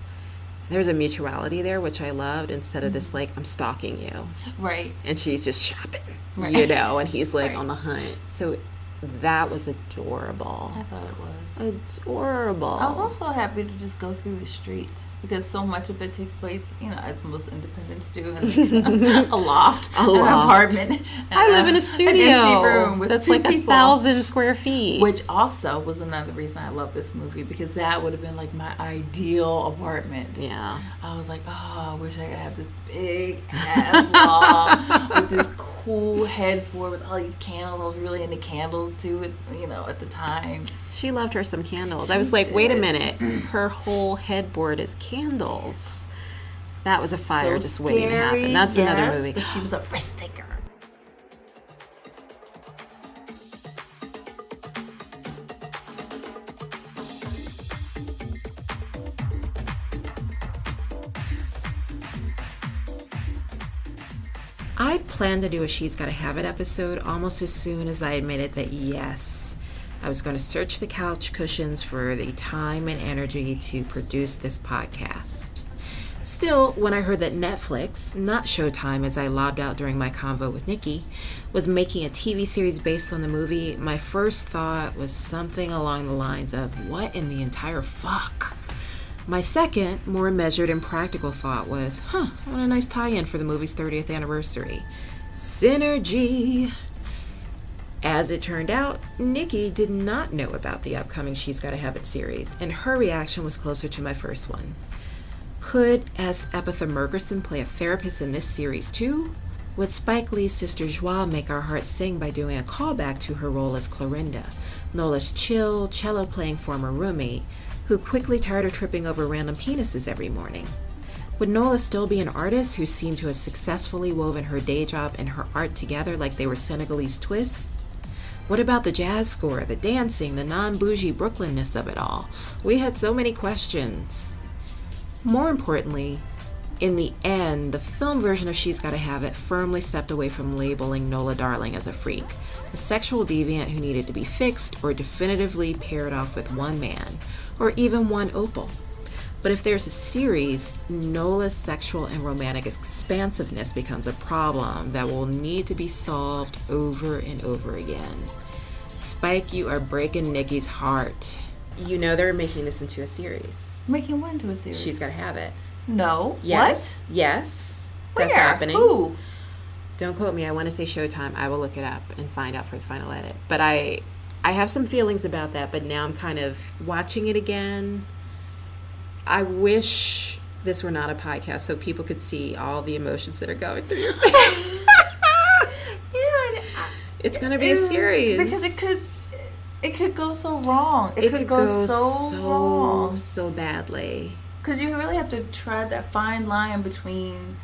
there's a mutuality there, which I loved, instead of this like, I'm stalking you. Right. And she's just shopping, Right. and he's like Right. on the hunt. So that was adorable. I thought it was. Adorable. I was also happy to just go through the streets, because so much of it takes place, as most independents do, in a loft, an apartment. I live in a studio. Empty room with that's two like people. 1,000 square feet. Which also was another reason I love this movie, because that would have been like my ideal apartment. Yeah. I was like, oh, I wish I could have this big ass wall with this cool headboard with all these candles. I was really into candles too, at the time. She loved her some candles. I was like, wait a minute. Her whole headboard is candles. That was a fire So just waiting to scary, happen. That's another yes, movie. But she was a risk taker. I'd planned to do a She's Gotta Have It episode almost as soon as I admitted that, yes, I was going to search the couch cushions for the time and energy to produce this podcast. Still, when I heard that Netflix, not Showtime as I lobbed out during my convo with Nikki, was making a TV series based on the movie, my first thought was something along the lines of, what in the entire fuck? My second, more measured and practical thought was, what a nice tie-in for the movie's 30th anniversary. Synergy! As it turned out, Nikki did not know about the upcoming She's Gotta Have It series, and her reaction was closer to my first one. Could S. Epitha Mergerson play a therapist in this series too? Would Spike Lee's sister Joie make our hearts sing by doing a callback to her role as Clorinda, Nola's chill, cello-playing former roommate, who quickly tired of tripping over random penises every morning? Would Nola still be an artist who seemed to have successfully woven her day job and her art together like they were Senegalese twists? What about the jazz score, the dancing, the non-bougie Brooklynness of it all? We had so many questions. More importantly, in the end, the film version of She's Gotta Have It firmly stepped away from labeling Nola Darling as a freak, a sexual deviant who needed to be fixed or definitively paired off with one man, or even one opal. But if there's a series, Nola's sexual and romantic expansiveness becomes a problem that will need to be solved over and over again. Spike, you are breaking Nikki's heart. You know they're making this into a series. Making what into a series? She's Gotta Have It. No. Yes. What? Yes. Where? That's happening. Who? Don't quote me. I want to say Showtime. I will look it up and find out for the final edit. But I have some feelings about that, but now I'm kind of watching it again. I wish this were not a podcast so people could see all the emotions that are going through your face. It's going to be a series. Because it could go so wrong. It could go so wrong. So badly. Because you really have to tread that fine line between,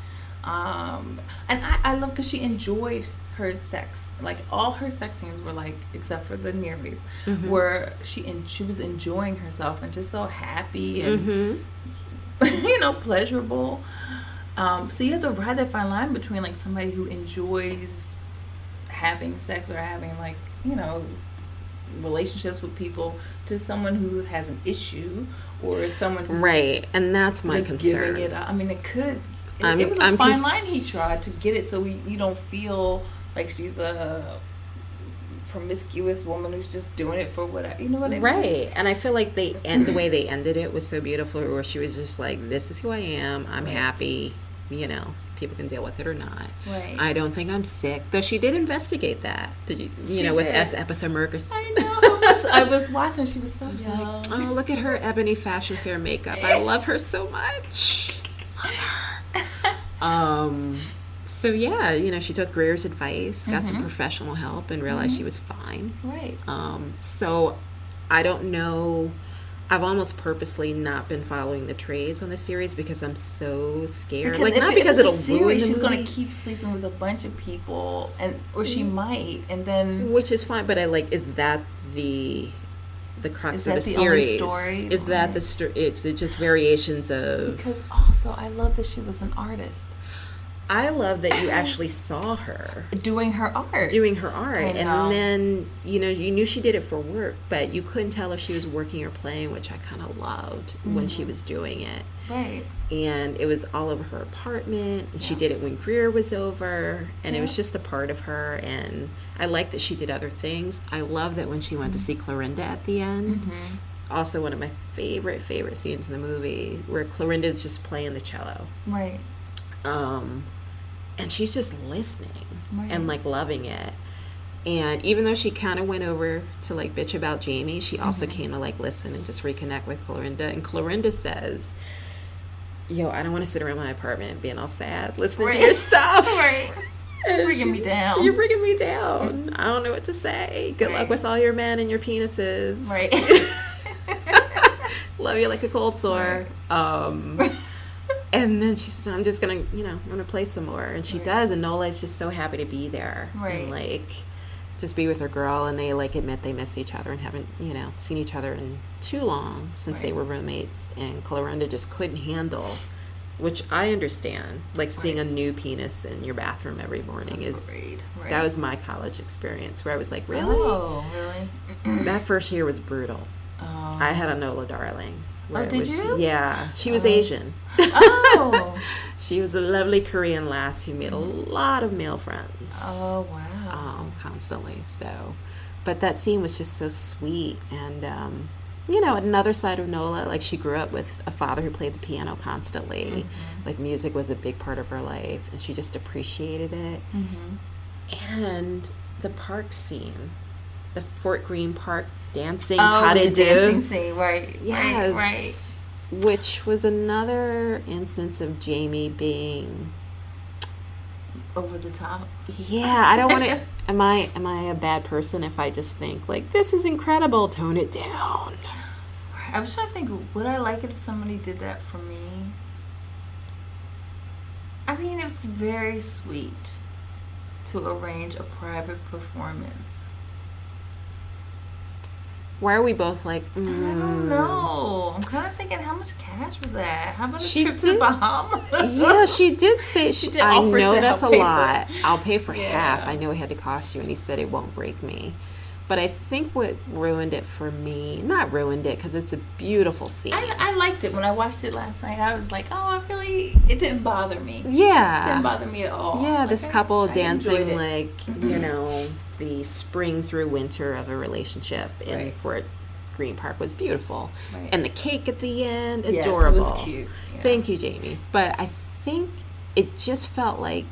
and I love because she enjoyed her sex. Like all her sex scenes were like, except for the near me, where she was enjoying herself and just so happy and pleasurable. So you have to ride that fine line between like somebody who enjoys having sex or having relationships with people to someone who has an issue or someone who's and that's my concern. Giving it up. I mean, it was a fine line he tried to get it so you don't feel like she's a promiscuous woman who's just doing it for what you know what I mean? Right. And I feel like the way they ended it was so beautiful, where she was just like, this is who I am, I'm happy, people can deal with it or not. Right. I don't think I'm sick, though she did investigate that. Did you with S. Epitha Mergerson? I know. I was watching, she was so young. Like, oh, look at her ebony fashion fair makeup. I love her so much. Love her. So yeah, she took Greer's advice, got some professional help, and realized she was fine. Right. So I don't know. I've almost purposely not been following the trades on the series because I'm so scared. Because not because it'll ruin the she's movie. going to keep sleeping with a bunch of people, or she might, and then which is fine. But is that the crux of the series? Only story? Is that the story? It's just variations of. Because also, I love that she was an artist. I love that you actually saw her doing her art, and then you knew she did it for work, but you couldn't tell if she was working or playing, which I kind of loved when she was doing it. Right. And it was all over her apartment, and she did it when Greer was over, and it was just a part of her. And I like that she did other things. I love that when she went to see Clorinda at the end. Also, one of my favorite scenes in the movie where Clorinda's just playing the cello. Right. And she's just listening and loving it. And even though she kind of went over to bitch about Jamie, she also came to listen and just reconnect with Clorinda. And Clorinda says, "Yo, I don't want to sit around my apartment being all sad listening to your stuff. Right. You're bringing me down. You're bringing me down. I don't know what to say. Good luck with all your men and your penises. Right. Love you like a cold sore." And then she says, "I'm just gonna, I'm gonna play some more," and she does. And Nola is just so happy to be there, and just be with her girl. And they admit they miss each other and haven't, seen each other in too long since they were roommates. And Clorinda just couldn't handle, which I understand, seeing a new penis in your bathroom every morning is. That was my college experience where I was like, really? Oh, really? That first year was brutal. Oh. I had a Nola Darling. Did you? Yeah, she was Asian. Oh. She was a lovely Korean lass who made a lot of male friends. Oh, wow. Constantly. So, but that scene was just so sweet. And, another side of Nola, she grew up with a father who played the piano constantly. Music was a big part of her life, and she just appreciated it. And the park scene, the Fort Greene Park dancing, the dancing scene, right? Yes, right. Which was another instance of Jamie being over the top. Yeah, I don't want to. Am I a bad person if I just think this is incredible? Tone it down. I was trying to think, would I like it if somebody did that for me? I mean, it's very sweet to arrange a private performance. Why are we both I don't know. I'm kind of thinking, how much cash was that? How about a she trip to the Bahamas? Yeah, she did say, did I offer know to that's a help pay lot. for it. I'll pay for half. I know it had to cost you. And he said it won't break me. But I think what ruined it for me, not ruined it because it's a beautiful scene. I liked it. When I watched it last night, I was like, it didn't bother me. Yeah. It didn't bother me at all. Yeah, this couple dancing enjoyed the spring through winter of a relationship in Fort Greene Park was beautiful. Right. And the cake at the end, adorable. Yes, it was cute. Yeah. Thank you, Jamie. But I think it just felt like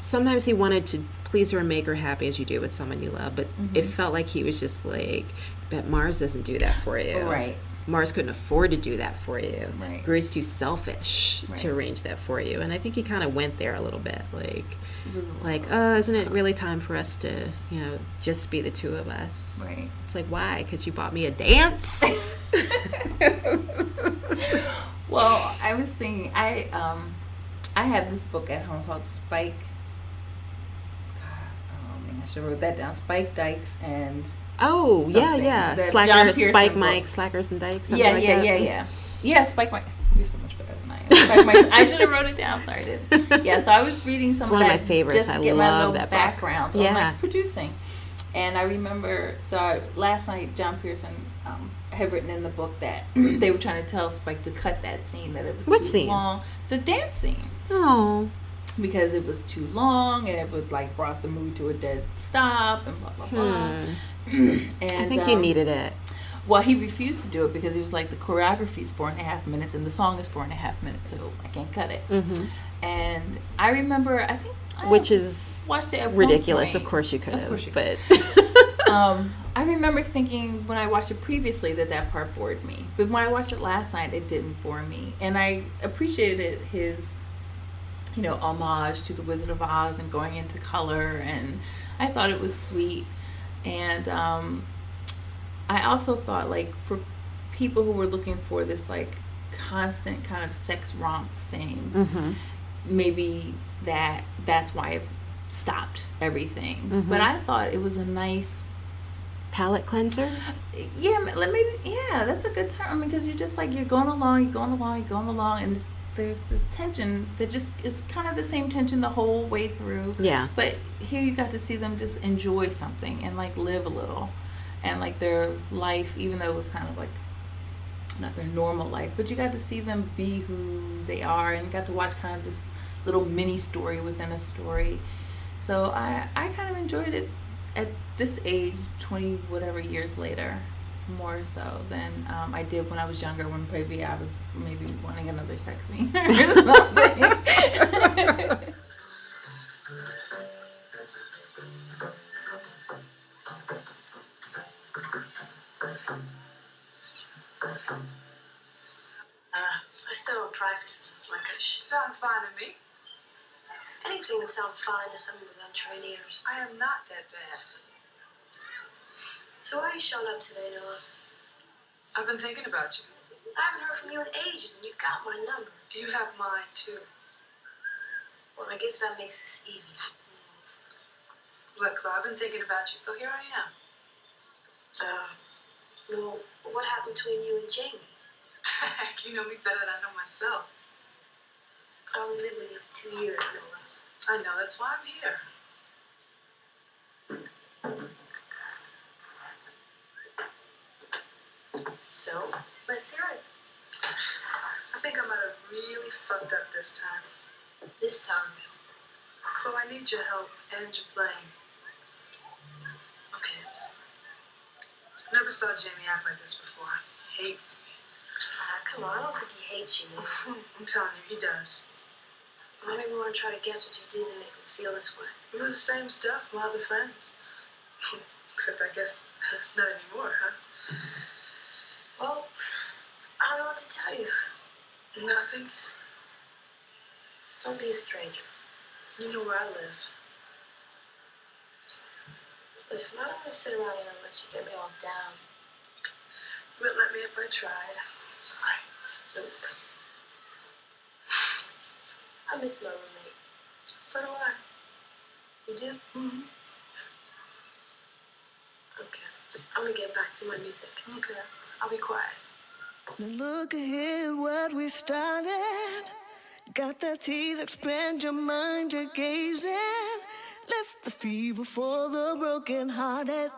sometimes he wanted to please her and make her happy as you do with someone you love, but it felt like he was just but Mars doesn't do that for you. Right. Mars couldn't afford to do that for you. Right. Greer's too selfish to arrange that for you. And I think he kind of went there a little bit, isn't it really time for us to, just be the two of us? Right. It's why? Because you bought me a dance? Well, I was thinking, I have this book at home called Spike. I should have wrote that down. Spike, Dykes, and yeah. Spike, Mike, Slackers, and Dykes. Yeah, Spike, Mike. You're so much better than I am. Spike, Mike. I should have wrote it down. Sorry, I didn't. Yeah, so I was reading some it's of one that. Of my favorites. Just to I get my love little that background book. on producing. And I remember, last night, John Pearson had written in the book that they were trying to tell Spike to cut that scene, that it was Which too scene? long. The dance scene. Oh. Because it was too long and it would brought the movie to a dead stop and blah blah blah. And I think you needed it. Well, he refused to do it because he was the choreography is 4.5 minutes and the song is 4.5 minutes, so I can't cut it. And I remember, which is watched it at ridiculous. Of course you could have, but I remember thinking when I watched it previously that part bored me, but when I watched it last night, it didn't bore me, and I appreciated his homage to the Wizard of Oz and going into color, and I thought it was sweet. And I also thought, like, for people who were looking for this, like, constant kind of sex romp thing, maybe that's why it stopped everything. But I thought it was a nice palate cleanser. Yeah, that's a good term. I mean, because you're just like, you're going along, and there's this tension that just is kind of the same tension the whole way through. Yeah. But here you got to see them just enjoy something and, like, live a little, and, like, their life, even though it was kind of like not their normal life, but you got to see them be who they are, and you got to watch kind of this little mini story within a story. So I kind of enjoyed it at this age, 20 whatever years later, more so than I did when I was younger, when maybe I was wanting another sex scene or something. I still don't practice like I should. Sounds fine to me. Anything would sound fine to someone with untrained ears. I am not that bad. So why are you showing up today, Noah? I've been thinking about you. I haven't heard from you in ages, and you've got my number. You have mine, too. Well, I guess that makes us even. Look, I've been thinking about you, so here I am. Well, what happened between you and Jamie? Heck, you know me better than I know myself. I only lived with you for 2 years, Noah. I know, that's why I'm here. So, let's hear it. I think I might have really fucked up this time. This time. Chloe, I need your help and your blame. Okay, I'm sorry. Never saw Jamie act like this before. Hates me. Come on, I don't think he hates you. I'm telling you, he does. I don't even want to try to guess what you did to make him feel this way. It was the same stuff, my other friends. Except I guess not anymore, huh? Well, I don't know what to tell you. Nothing. Don't be a stranger. You know where I live. Listen, I don't want to sit around here and let you get me all down. You wouldn't let me if I tried. Sorry. Nope. I miss my roommate. So do I. You do? Mm-hmm. Okay. I'm gonna get back to my music. Okay. I'll be quiet. Now look ahead what we started. Got that teeth, expand your mind, you're gazing. Lift the fever for the broken hearted.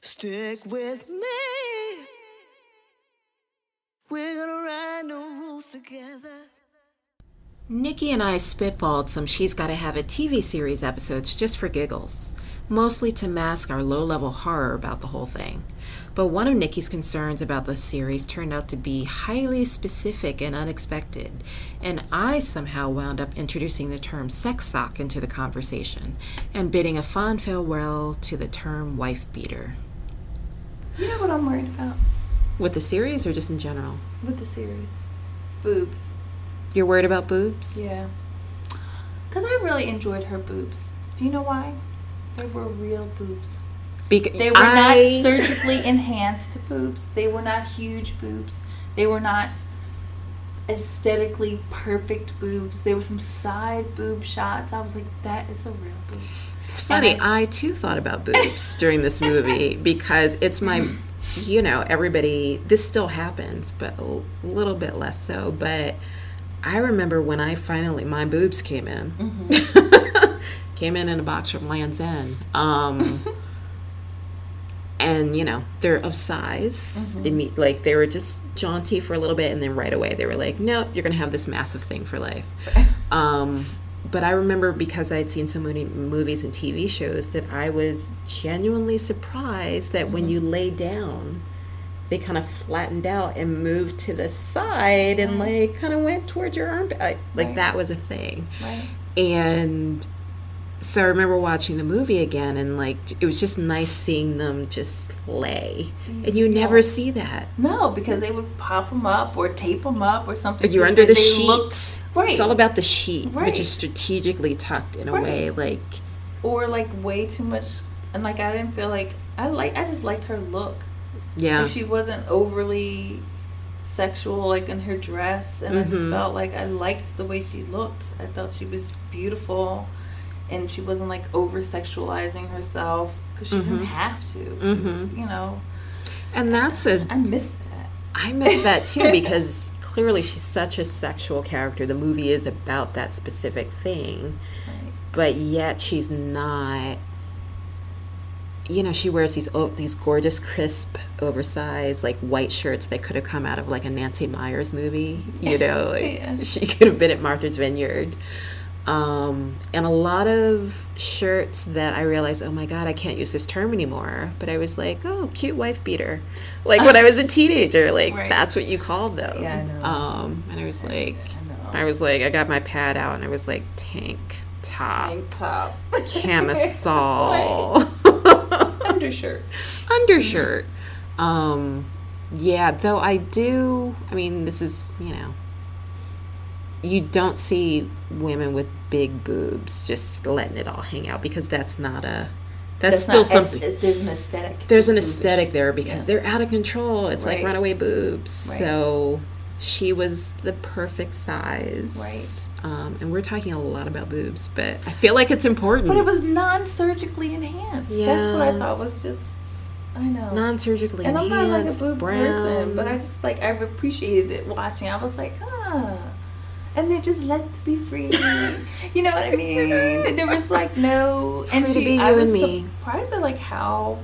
Stick with me. We're gonna write new rules together. Nikki and I spitballed some She's Gotta Have a TV series episodes just for giggles, mostly to mask our low-level horror about the whole thing. But one of Nikki's concerns about the series turned out to be highly specific and unexpected, and I somehow wound up introducing the term sex sock into the conversation and bidding a fond farewell to the term wife beater. You know what I'm worried about? With the series or just in general? With the series. Boobs. You're worried about boobs? Yeah. Because I really enjoyed her boobs. Do you know why? They were real boobs. They were not surgically enhanced boobs. They were not huge boobs. They were not aesthetically perfect boobs. There were some side boob shots. I was like, that is a real boob. It's funny. I too thought about boobs during this movie because it's my, everybody, this still happens, but a little bit less so. But I remember when my boobs came in. Mm-hmm. Came in a box from Land's End. And, they're of size. Mm-hmm. Like, they were just jaunty for a little bit, and then right away they were like, nope, you're going to have this massive thing for life. But I remember, because I had seen so many movies and TV shows, that I was genuinely surprised that when you lay down, they kind of flattened out and moved to the side and, kind of went towards your armpit. That was a thing. Right. And so I remember watching the movie again, and it was just nice seeing them just lay, and you never see that. No, because they would pop them up or tape them up or something. You're under the sheet. Right. It's all about the sheet, Right. which is strategically tucked in a way, like, or like way too much. And like I didn't feel like I just liked her look. yeah. Like she wasn't overly sexual, like in her dress, and I just felt like I liked the way she looked. I thought she was beautiful, and she wasn't like over sexualizing herself because she didn't have to. She was, you know. And that's I miss that. I miss that too, because clearly she's such a sexual character. The movie is about that specific thing, Right. but yet she's not. You know, she wears these gorgeous, crisp, oversized, like, white shirts that could have come out of, like, a Nancy Meyers movie. You know, like, Yeah. she could have been at Martha's Vineyard. And a lot of shirts that I realized, oh my God, I can't use this term anymore. But I was like, oh, cute wife beater. Like, when I was a teenager, like, Right. that's what you called them. Yeah, I know. And I was like, I I got my pad out, and I was like, tank top, Tank top. camisole. Undershirt. Undershirt. Yeah, though I mean, this is, you know, you don't see women with big boobs just letting it all hang out, because that's still not something. There's an aesthetic. There's to an boobage. aesthetic there, because Yes. they're out of control. It's like Right. runaway boobs. Right. So she was the perfect size. Right. And we're talking a lot about boobs, but I feel like it's important. But it was non-surgically enhanced. That's what I Yeah. thought was just, I know. non-surgically And I'm not like a enhanced, boob brown. person, but I just like, I appreciated it watching. I was like, and they're just let to be free. You know what I mean? And there was like no, and Free to be I you was and me. surprised at like how,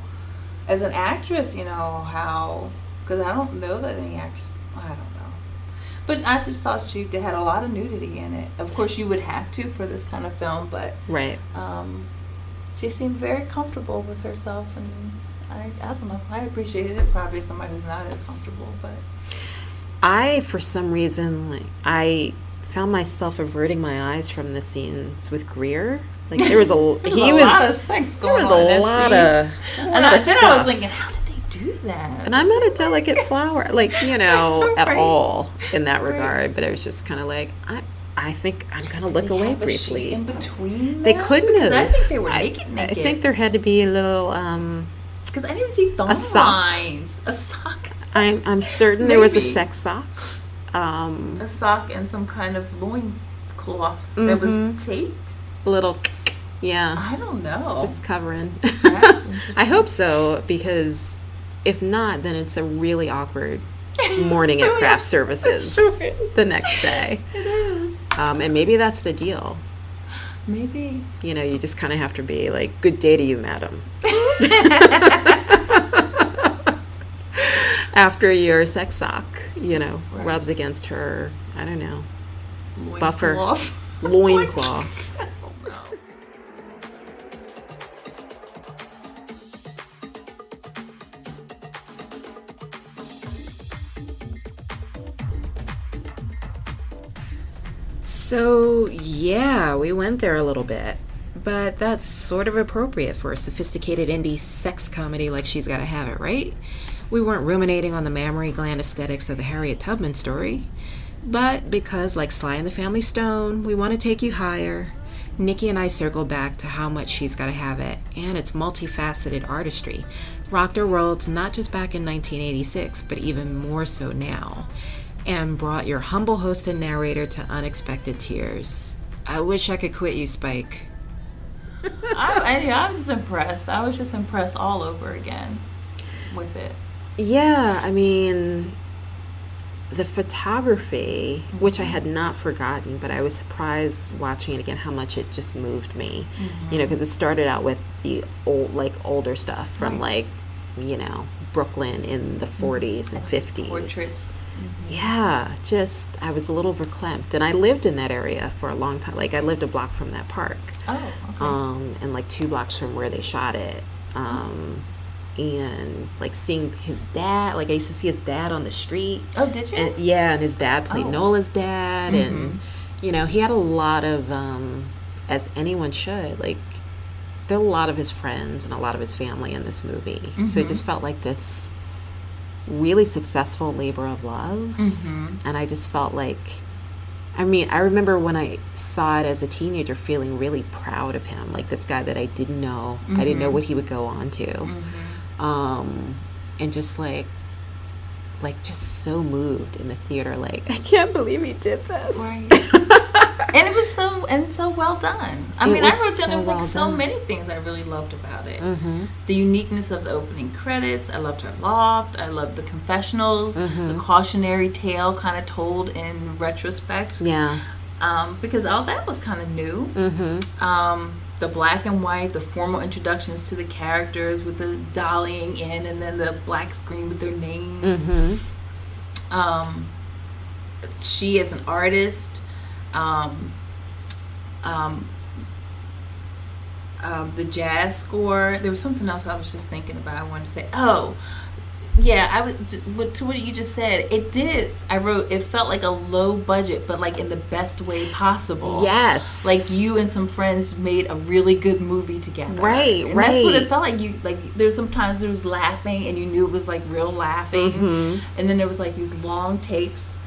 as an actress, you know, how, because I don't know that any actress, I don't know. But I just thought she had a lot of nudity in it. Of course, you would have to for this kind of film, but Right. she seemed very comfortable with herself, and I don't know. I appreciated it. Probably somebody who's not as comfortable, but For some reason, like, I found myself averting my eyes from the scenes with Greer. Like, there was a lot of sex there going was on in a that lot scene. of And lot I of then I stuff. was thinking, how did they do that? And I'm not a delicate flower, like, you know, at Right. all in that Right. regard. But I was just kind of like, I think I'm gonna look They away have a briefly. sheet in between. They them? couldn't Because have. I think they were I naked. think there had to be a little. Because I didn't see thumb sock. lines. A sock. I'm certain there was a Maybe. sex sock. A sock and some kind of loin cloth that was taped. Little, yeah, I don't know. just covering. That's interesting. I hope so, because if not, then it's a really awkward morning at craft services Sure is. the next day. It is. And maybe that's the deal. Maybe. You know, you just kind of have to be like, good day to you, madam. After your sex sock, you know, Right. rubs against her, I don't know, Loin buffer. cloth. Loincloth. I don't know. So, yeah, we went there a little bit. But that's sort of appropriate for a sophisticated indie sex comedy like She's Gotta Have It, right? We weren't ruminating on the mammary gland aesthetics of the Harriet Tubman story. But because, like Sly and the Family Stone, we want to take you higher, Nikki and I circled back to how much She's Gotta Have It and its multifaceted artistry rocked our worlds not just back in 1986, but even more so now, and brought your humble host and narrator to unexpected tears. I wish I could quit you, Spike. I was just impressed. I was just impressed all over again with it. Yeah, I mean, the photography, which I had not forgotten, but I was surprised watching it again how much it just moved me. You know, because it started out with the older stuff from like, you know, Brooklyn in the 40s and 50s. Portraits. Yeah, just, I was a little verklempt. And I lived in that area for a long time. Like, I lived a block from that park. Oh, okay. And like 2 blocks from where they shot it. And like seeing his dad, like I used to see his dad on the street. Oh, did you? And, yeah, and his dad played Nola's dad. And, you know, he had a lot of, as anyone should, like, there are a lot of his friends and a lot of his family in this movie. So it just felt like this really successful labor of love. And I just felt like I mean, I remember when I saw it as a teenager feeling really proud of him, like this guy that I didn't know. I didn't know what he would go on to. And just like just so moved in the theater, like, I can't believe he did this. Right. And it was so well done. I mean, I wrote down there was like so many things I really loved about it. The uniqueness of the opening credits. I loved her loft. I loved the confessionals. The cautionary tale kind of told in retrospect. Yeah. Because all that was kind of new. The black and white, the formal introductions to the characters with the dollying in, and then the black screen with their names. She as an artist. The jazz score. There was something else I was just thinking about. I wanted to say. Oh, yeah. I was to what you just said. It did. I wrote. It felt like a low budget, but like in the best way possible. Yes. Like you and some friends made a really good movie together. Right. And right. That's what it felt like. You like. There's sometimes there was laughing, and you knew it was like real laughing, and then there was like these long takes.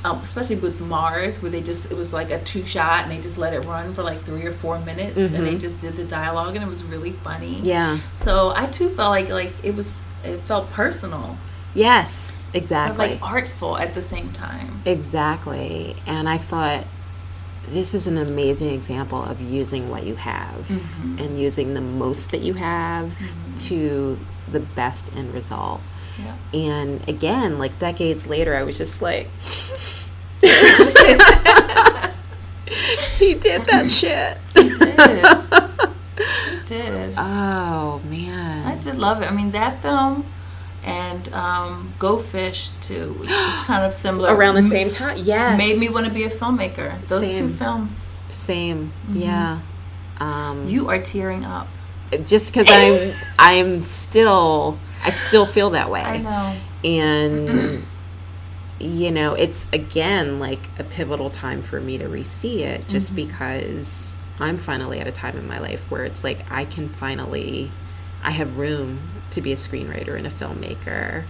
Especially with Mars, where it was like a 2-shot, and they just let it run for like 3 or 4 minutes, and they just did the dialogue, and it was really funny. Yeah. So I too felt like it felt personal. Yes, exactly. But like artful at the same time. Exactly. And I thought this is an amazing example of using what you have and using the most that you have to the best end result. Yeah. And again, like decades later, I was just like, he did that shit. He did. Oh, man. I did love it. I mean, that film and Go Fish, too. It's kind of similar. Around the same time? Yes. Made me want to be a filmmaker. Those Same. 2 films. Same. Yeah. You are tearing up. Just because I still feel that way. I know. And, you know, it's, again, like a pivotal time for me to re-see it just because I'm finally at a time in my life where it's like I have room to be a screenwriter and a filmmaker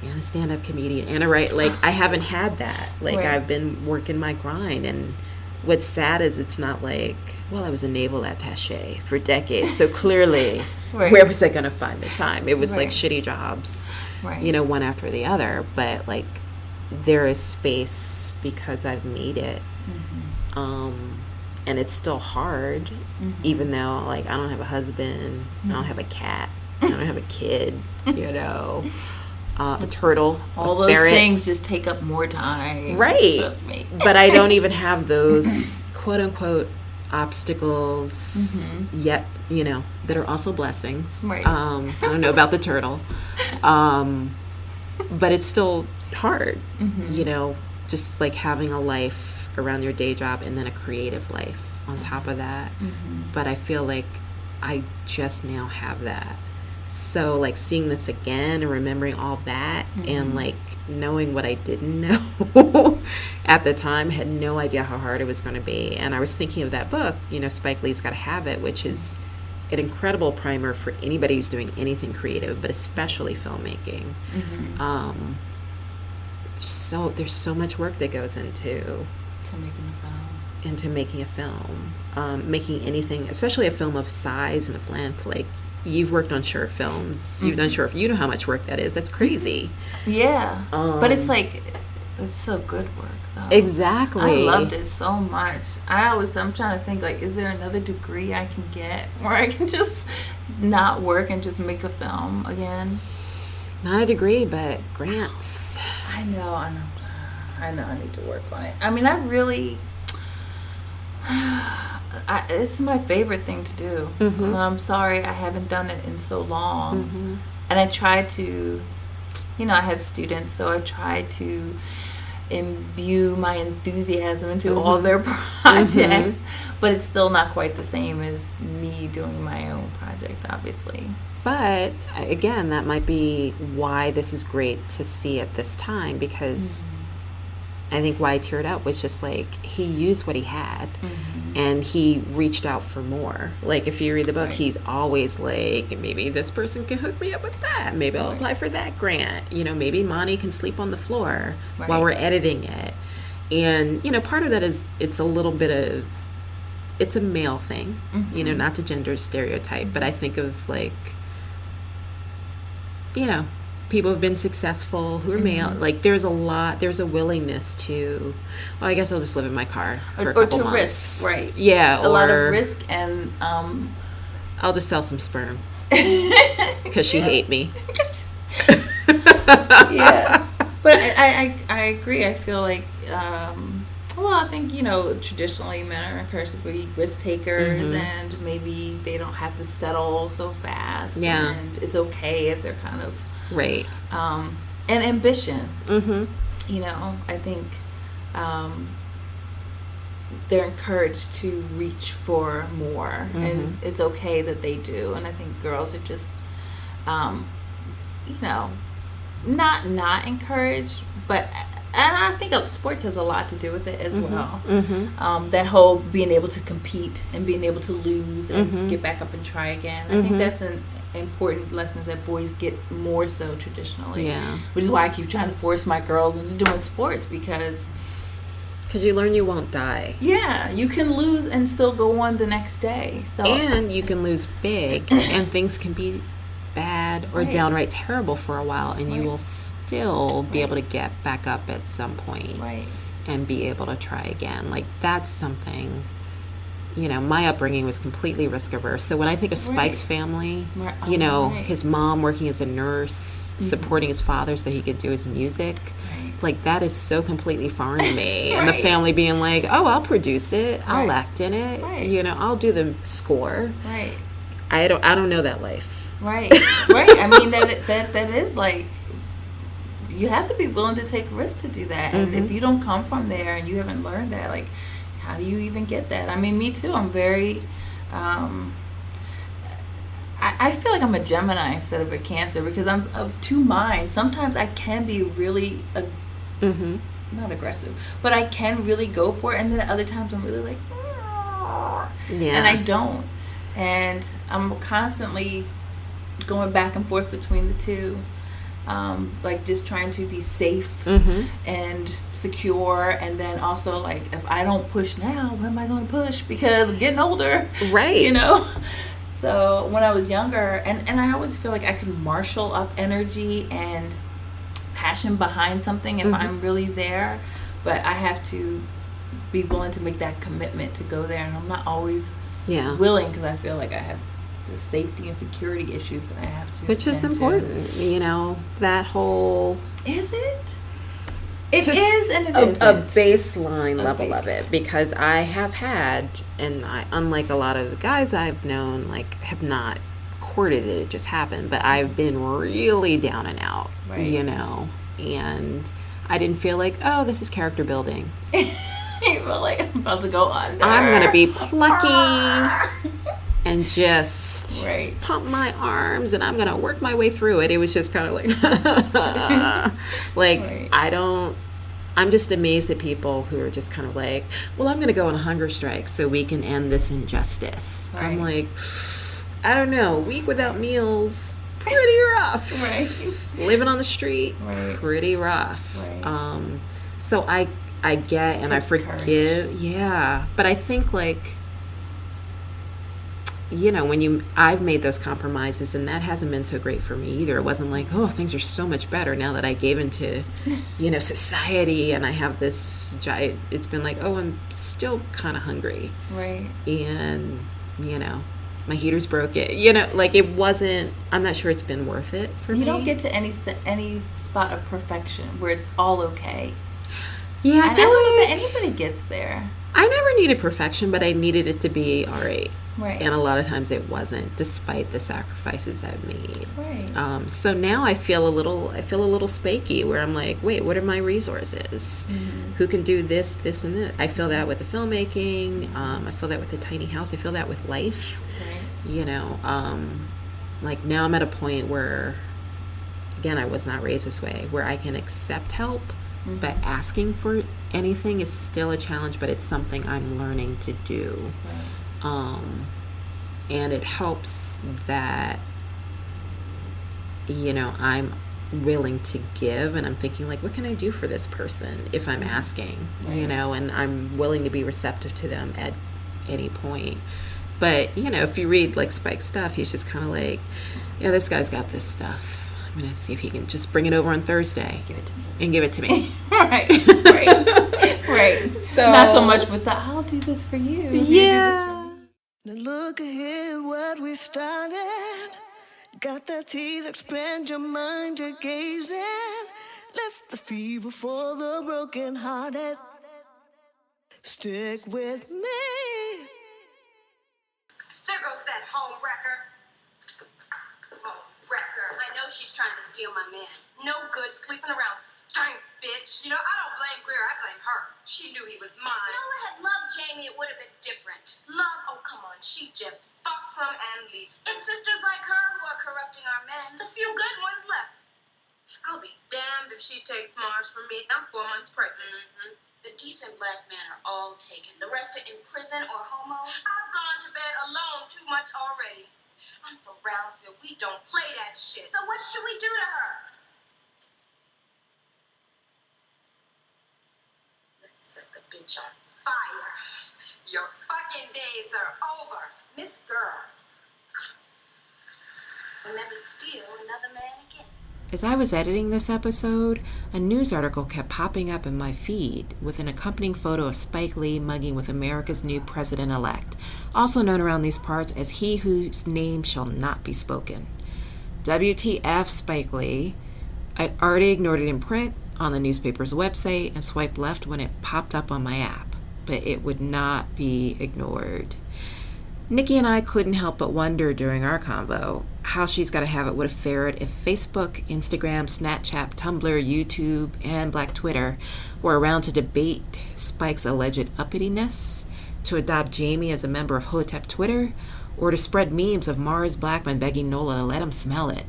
and a stand-up comedian and a writer. Like, I haven't had that. Like, Right. I've been working my grind. And what's sad is it's not like, well, I was a naval attaché for decades, so clearly... Right. Where was I going to find the time? It was like Right. shitty jobs, Right. you know, one after the other. But like, there is space because I've made it, and it's still hard, even though like I don't have a husband, I don't have a cat, I don't have a kid, you know, a turtle, All a those ferret. things just take up more time. Right. That's me. But I don't even have those quote unquote obstacles yet, you know, that are also blessings. Right. I don't know about the turtle. But it's still hard, you know, just like having a life around your day job and then a creative life on top of that. But I feel like I just now have that. So like seeing this again and remembering all that and like knowing what I didn't know at the time, had no idea how hard it was going to be. And I was thinking of that book, you know, Spike Lee's Gotta Have It, which is an incredible primer for anybody who's doing anything creative, but especially filmmaking. So there's so much work that goes into making a film, making anything, especially a film of size and of length. Like, you've worked on short films, you've done short, you know how much work that is. That's crazy. Yeah. But it's like, it's so good work, though. Exactly. I loved it so much. I'm trying to think, like, is there another degree I can get where I can just not work and just make a film again? Not a degree, but grants. I know I need to work on it. I mean, I really... it's my favorite thing to do. And I'm sorry I haven't done it in so long. And I try to, you know, I have students, so I try to imbue my enthusiasm into all their projects, but it's still not quite the same as me doing my own project, obviously. But again, that might be why this is great to see at this time, because I think why I teared up was just like he used what he had and he reached out for more. Like, if you read the book, he's always like, maybe this person can hook me up with that. Maybe I'll apply for that grant. You know, maybe Monty can sleep on the floor while we're editing it. And, part of that is it's a little bit of, it's a male thing, not to gender stereotype, but I think of like, people who've been successful who are male. Like there's a willingness to, well, I guess I'll just live in my car for a couple months. Risk, right? Yeah, a lot of risk, and I'll just sell some sperm because she hate me. Yeah, but I agree. I feel like I think traditionally men are encouraged to be risk takers, and maybe they don't have to settle so fast. Yeah, and it's okay if they're kind of right. And ambition. I think they're encouraged to reach for more, and it's okay that they do. And I think girls are just, not encouraged, but. And I think sports has a lot to do with it as well. That whole being able to compete and being able to lose and get back up and try again. I think that's an important lesson that boys get more so traditionally. Yeah. Which is why I keep trying to force my girls into doing sports, because you learn you won't die. Yeah, you can lose and still go on the next day. So and you can lose big, and things can be bad or downright terrible for a while, and you will still be able to get back up at some point and be able to try again. Like that's something, my upbringing was completely risk averse. So when I think of Spike's family, his mom working as a nurse, supporting his father so he could do his music, like that is so completely foreign to me. And the family being like, oh, I'll produce it, I'll act in it, I'll do the score. I don't know that life. Right. I mean, that is like, you have to be willing to take risks to do that. And if you don't come from there and you haven't learned that, like, how do you even get that? I mean, me too. I'm very, I feel like I'm a Gemini instead of a Cancer, because I'm of two minds. Sometimes I can be really, not aggressive, but I can really go for it. And then at other times I'm really like, and I don't. And I'm constantly going back and forth between the two, like just trying to be safe and secure, and then also like, if I don't push now, when am I going to push? Because I'm getting older, So when I was younger, and I always feel like I could marshal up energy and passion behind something if I'm really there, but I have to be willing to make that commitment to go there, and I'm not always willing, because I feel like I have the safety and security issues that I have to, which is important, that whole, is it? It is, and it isn't. A baseline level of it, because I have had, and I, unlike a lot of the guys I've known, like, have not courted it, it just happened, but I've been really down and out, and I didn't feel like, oh, this is character building. You feel like I'm about to go under. I'm going to be plucky and just pump my arms, and I'm going to work my way through it. It was just kind of like, I'm just amazed at people who are just kind of like, well, I'm going to go on a hunger strike so we can end this injustice. I'm like, I don't know, a week without meals, pretty rough. Living on the street, pretty rough. So I get, and I forgive. Yeah. But I think, like, I've made those compromises, and that hasn't been so great for me either. It wasn't like, oh, things are so much better now that I gave into, society, and I have this giant. It's been like, oh, I'm still kind of hungry. And, my heater's broken. Like, it wasn't, I'm not sure it's been worth it for me. You don't get to any spot of perfection where it's all okay. Yeah, I don't know if anybody gets there. I never needed perfection, but I needed it to be all right. And a lot of times it wasn't, despite the sacrifices I've made. So now I feel a little spaky, where I'm like, wait, what are my resources? Who can do this, and this? I feel that with the filmmaking. I feel that with the tiny house. I feel that with life. Like now I'm at a point where, again, I was not raised this way, where I can accept help, but asking for anything is still a challenge, but it's something I'm learning to do. And it helps that, I'm willing to give, and I'm thinking like, what can I do for this person if I'm asking, you know, and I'm willing to be receptive to them at any point. But, you know, if you read like Spike's stuff, he's just kind of like, yeah, this guy's got this stuff. I'm going to see if he can just bring it over on Thursday. Give it to me. And give it to me. Right. So not so much with the, I'll do this for you. Yeah. Now look ahead what we started. Got that teeth, expand your mind, you're gazing. Lift the fever for the broken hearted. Stick with me. There goes that home wrecker. Home wrecker. I know she's trying to steal my man. No good sleeping around, stank bitch. You know, I don't blame Greer, I blame her. She knew he was mine. Nola had loved Jamie, it would have been different. Love? Oh, come on. She just fucks them and leaves them. It's sisters like her who are corrupting our men. The few good ones left. I'll be damned if she takes Mars from me. I'm 4 months pregnant. Mm-hmm. The decent black men are all taken. The rest are in prison or homos. I've gone to bed alone too much already. I'm from Brownsville. We don't play that shit. So what should we do to her? Let's set the bitch on fire. Your fucking days are over. Miss Girl. We'll never steal another man again. As I was editing this episode, a news article kept popping up in my feed with an accompanying photo of Spike Lee mugging with America's new president-elect, also known around these parts as he whose name shall not be spoken. WTF Spike Lee. I'd already ignored it in print on the newspaper's website and swiped left when it popped up on my app, but it would not be ignored. Nikki and I couldn't help but wonder during our convo how she's got to have it would have fared if Facebook, Instagram, Snapchat, Tumblr, YouTube, and Black Twitter were around to debate Spike's alleged uppityness, to adopt Jamie as a member of Hotep Twitter, or to spread memes of Mars Blackman begging Nola to let him smell it.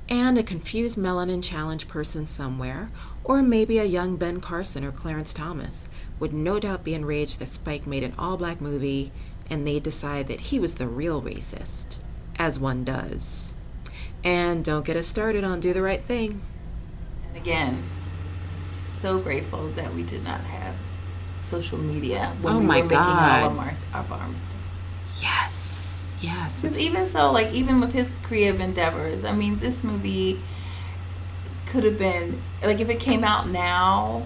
And a confused melanin challenge person somewhere, or maybe a young Ben Carson or Clarence Thomas, would no doubt be enraged that Spike made an all-black movie and they decide that he was the real racist, as one does. And don't get us started on Do the Right Thing. And again, so grateful that we did not have social media when we were making all of our mistakes. Yes. Because even so, like, even with his creative endeavors, I mean, this movie could have been, like, if it came out now,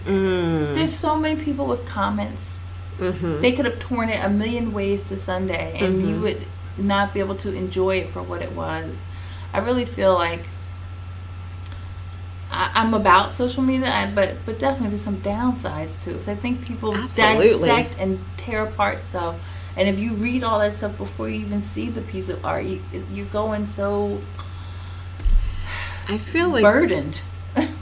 there's so many people with comments. Mm-hmm. They could have torn it a million ways to Sunday, and you would not be able to enjoy it for what it was. I really feel like I'm about social media, but definitely there's some downsides too. Because I think people dissect and tear apart stuff, and if you read all that stuff before you even see the piece of art, you're going so I feel like burdened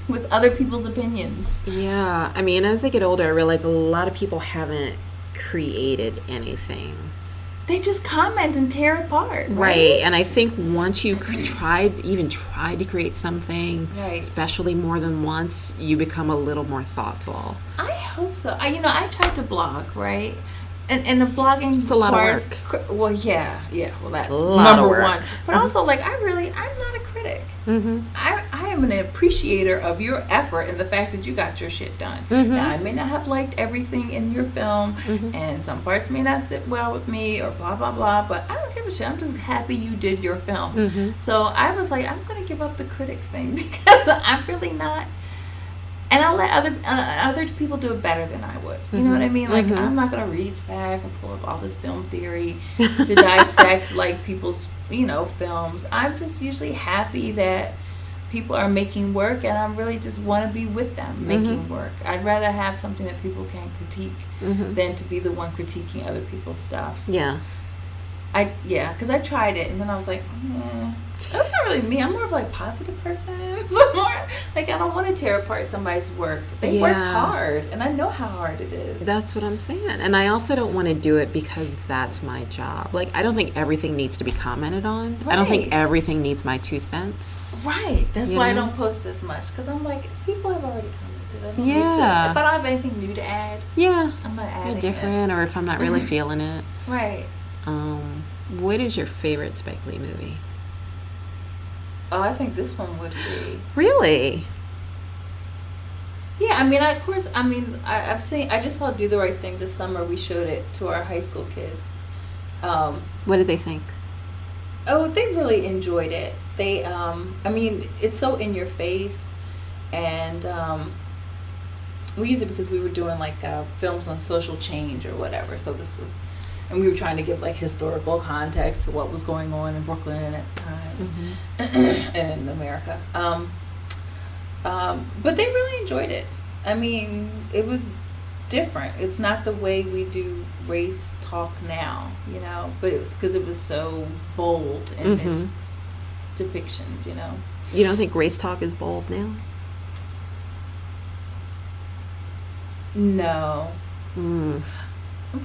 with other people's opinions. Yeah, I mean, as I get older, I realize a lot of people haven't created anything. They just comment and tear apart, right? And I think once you tried to create something, especially more than once, you become a little more thoughtful. I hope so. I tried to blog, right? And the blogging it's a lot of work. Well, yeah. Well, that's number one. But also, like, I'm not a critic. Mm-hmm. I am an appreciator of your effort and the fact that you got your shit done. Mm-hmm. Now, I may not have liked everything in your film, and some parts may not sit well with me, or blah blah blah. But I don't give a shit. I'm just happy you did your film. Mm-hmm. So I was like, I'm gonna give up the critic thing because I'm really not. And I'll let other people do it better than I would. You know what I mean? Like, I'm not going to reach back and pull up all this film theory to dissect, like, people's, films. I'm just usually happy that people are making work, and I really just want to be with them making work. I'd rather have something that people can critique than to be the one critiquing other people's stuff. Yeah. Because I tried it, and then I was like, that's not really me. I'm more of like positive person. Like, I don't want to tear apart somebody's work. They worked hard, and I know how hard it is. That's what I'm saying. And I also don't want to do it because that's my job. Like, I don't think everything needs to be commented on. Right. I don't think everything needs my 2 cents. Right. That's why I don't post as much, because I'm like, people have already commented. I don't need to. If I don't have anything new to add, I'm not adding it. Different, or if I'm not really feeling it. Right. What is your favorite Spike Lee movie? Oh, I think this one would be. Really? Yeah, I mean, I've seen. I just saw Do the Right Thing this summer. We showed it to our high school kids. What did they think? Oh, they really enjoyed it. They, I mean, it's so in your face, and we used it because we were doing like films on social change or whatever. So this was, and we were trying to give like historical context to what was going on in Brooklyn at the time and in America. But they really enjoyed it. I mean, it was different. It's not the way we do race talk now, you know, but it was because it was so bold in its depictions, you know. You don't think race talk is bold now? No.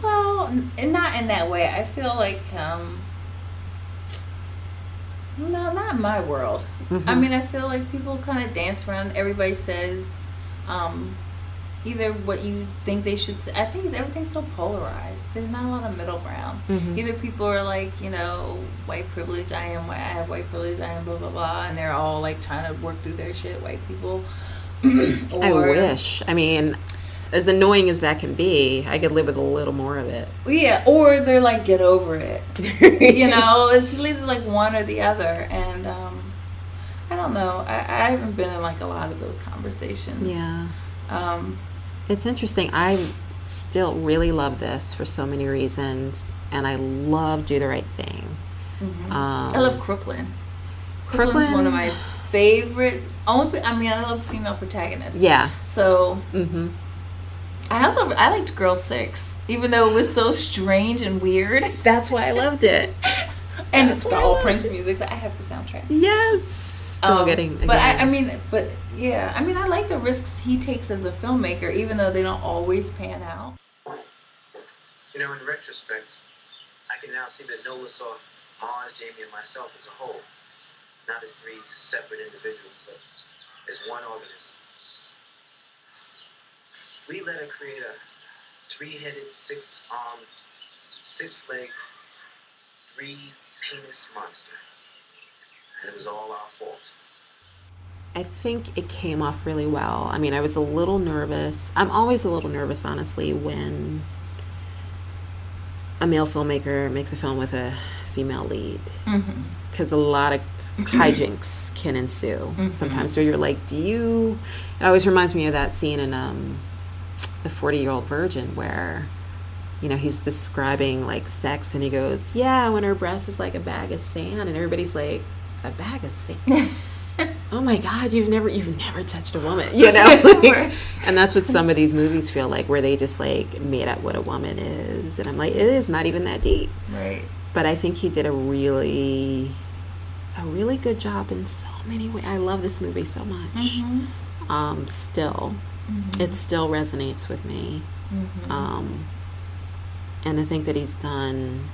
Well, not in that way. I feel like, no, not in my world. I mean, I feel like people kind of dance around. Everybody says either what you think they should say. I think everything's so polarized. There's not a lot of middle ground. Either people are like, you know, white privilege, I have white privilege, I am blah, blah, blah, and they're all like trying to work through their shit, white people. Or, I wish. I mean, as annoying as that can be, I could live with a little more of it. Yeah, or they're like, get over it. You know, it's either like one or the other. And I don't know. I haven't been in like a lot of those conversations. Yeah. It's interesting. I still really love this for so many reasons, and I love Do the Right Thing. I love Crooklyn. Crooklyn's one of my favorites. I love female protagonists. Yeah. So I liked Girl 6, even though it was so strange and weird. That's why I loved it. And it's got all Prince music. So I have the soundtrack. Yes. Still getting. But I like the risks he takes as a filmmaker, even though they don't always pan out. You know, in retrospect, I can now see that Nola saw Mars, Jamie, and myself as a whole, not as three separate individuals, but as one organism. We let her create a three-headed, six-armed, six-legged, three-penis monster. And it was all our fault. I think it came off really well. I mean, I was a little nervous. I'm always a little nervous, honestly, when a male filmmaker makes a film with a female lead. Because a lot of hijinks can ensue. Sometimes where you're like, it always reminds me of that scene in The 40-Year-Old Virgin where, you know, he's describing like sex and he goes, yeah, when her breast is like a bag of sand, and everybody's like, a bag of sand? Oh my God, you've never touched a woman, you know? Like, and that's what some of these movies feel like, where they just like made up what a woman is, and I'm like, it is not even that deep. Right. But I think he did a really good job in so many ways. I love this movie so much. Still. It still resonates with me. And I think that he's done,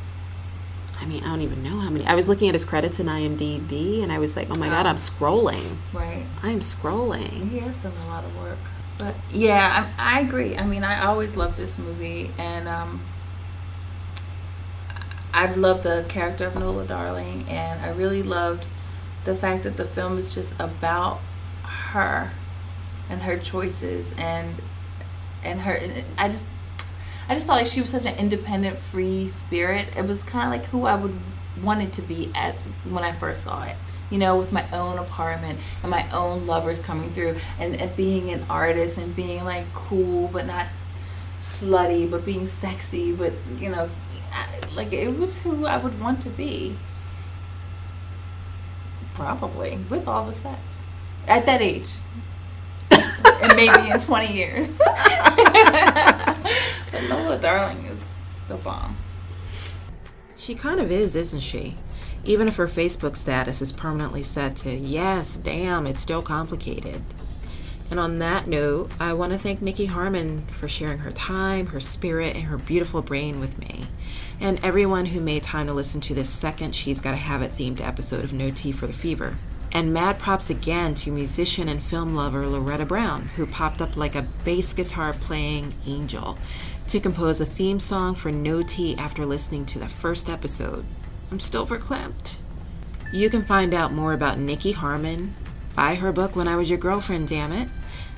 I mean, I don't even know how many. I was looking at his credits in IMDb, and I was like, oh my God, I'm scrolling. Right. I'm scrolling. He has done a lot of work. But yeah, I agree. I mean, I always loved this movie, and I've loved the character of Nola Darling, and I really loved the fact that the film is just about her and her choices and her. I just thought like she was such an independent, free spirit. It was kind of like who I would wanted to be at when I first saw it. You know, with my own apartment and my own lovers coming through, and being an artist and being like cool but not slutty, but being sexy, but you know, like it was who I would want to be. Probably with all the sex at that age. And maybe in 20 years. But Nola Darling is the bomb. She kind of is, isn't she? Even if her Facebook status is permanently set to, yes, damn, it's still complicated. And on that note, I want to thank Nikki Harmon for sharing her time, her spirit, and her beautiful brain with me. And everyone who made time to listen to this second She's Gotta Have It themed episode of No Tea for the Fever. And mad props again to musician and film lover Loretta Brown, who popped up like a bass guitar playing angel to compose a theme song for No Tea after listening to the first episode. I'm still verklempt. You can find out more about Nikki Harmon, buy her book When I Was Your Girlfriend, Damn It,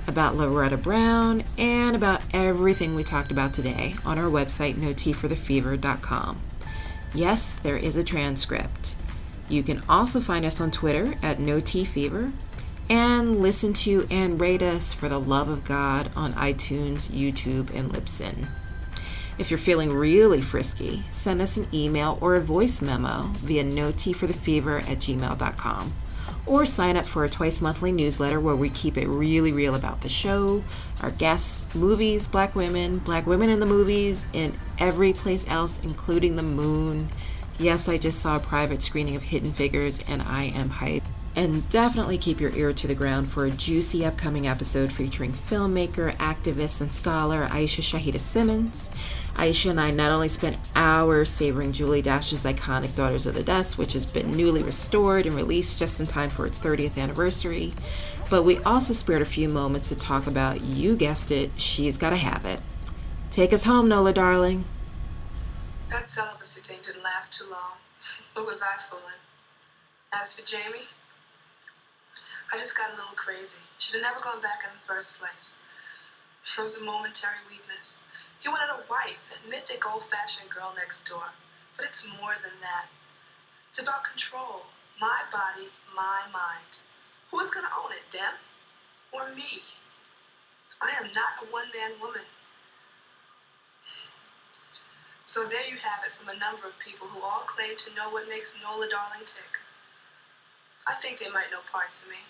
about Loretta Brown, and about everything we talked about today on our website, noteforthefever.com. Yes, there is a transcript. You can also find us on Twitter at NoTFever, and listen to and rate us, for the love of God, on iTunes, YouTube, and Libsyn. If you're feeling really frisky, send us an email or a voice memo via noteforthefever@gmail.com, or sign up for a twice-monthly newsletter where we keep it really real about the show, our guests, movies, black women in the movies, and every place else, including the moon. Yes, I just saw a private screening of Hidden Figures, and I am hyped. And definitely keep your ear to the ground for a juicy upcoming episode featuring filmmaker, activist, and scholar Aisha Shahida Simmons. Aisha and I not only spent hours savoring Julie Dash's iconic Daughters of the Dust, which has been newly restored and released just in time for its 30th anniversary, but we also spared a few moments to talk about, you guessed it, She's Gotta Have It. Take us home, Nola Darling. That celibacy thing didn't last too long. What was I fooling? As for Jamie, I just got a little crazy. Should have never gone back in the first place. It was a momentary weakness. He wanted a wife, that mythic old-fashioned girl next door. But it's more than that. It's about control. My body, my mind. Who is going to own it, them or me? I am not a one-man woman. So there you have it from a number of people who all claim to know what makes Nola Darling tick. I think they might know parts of me.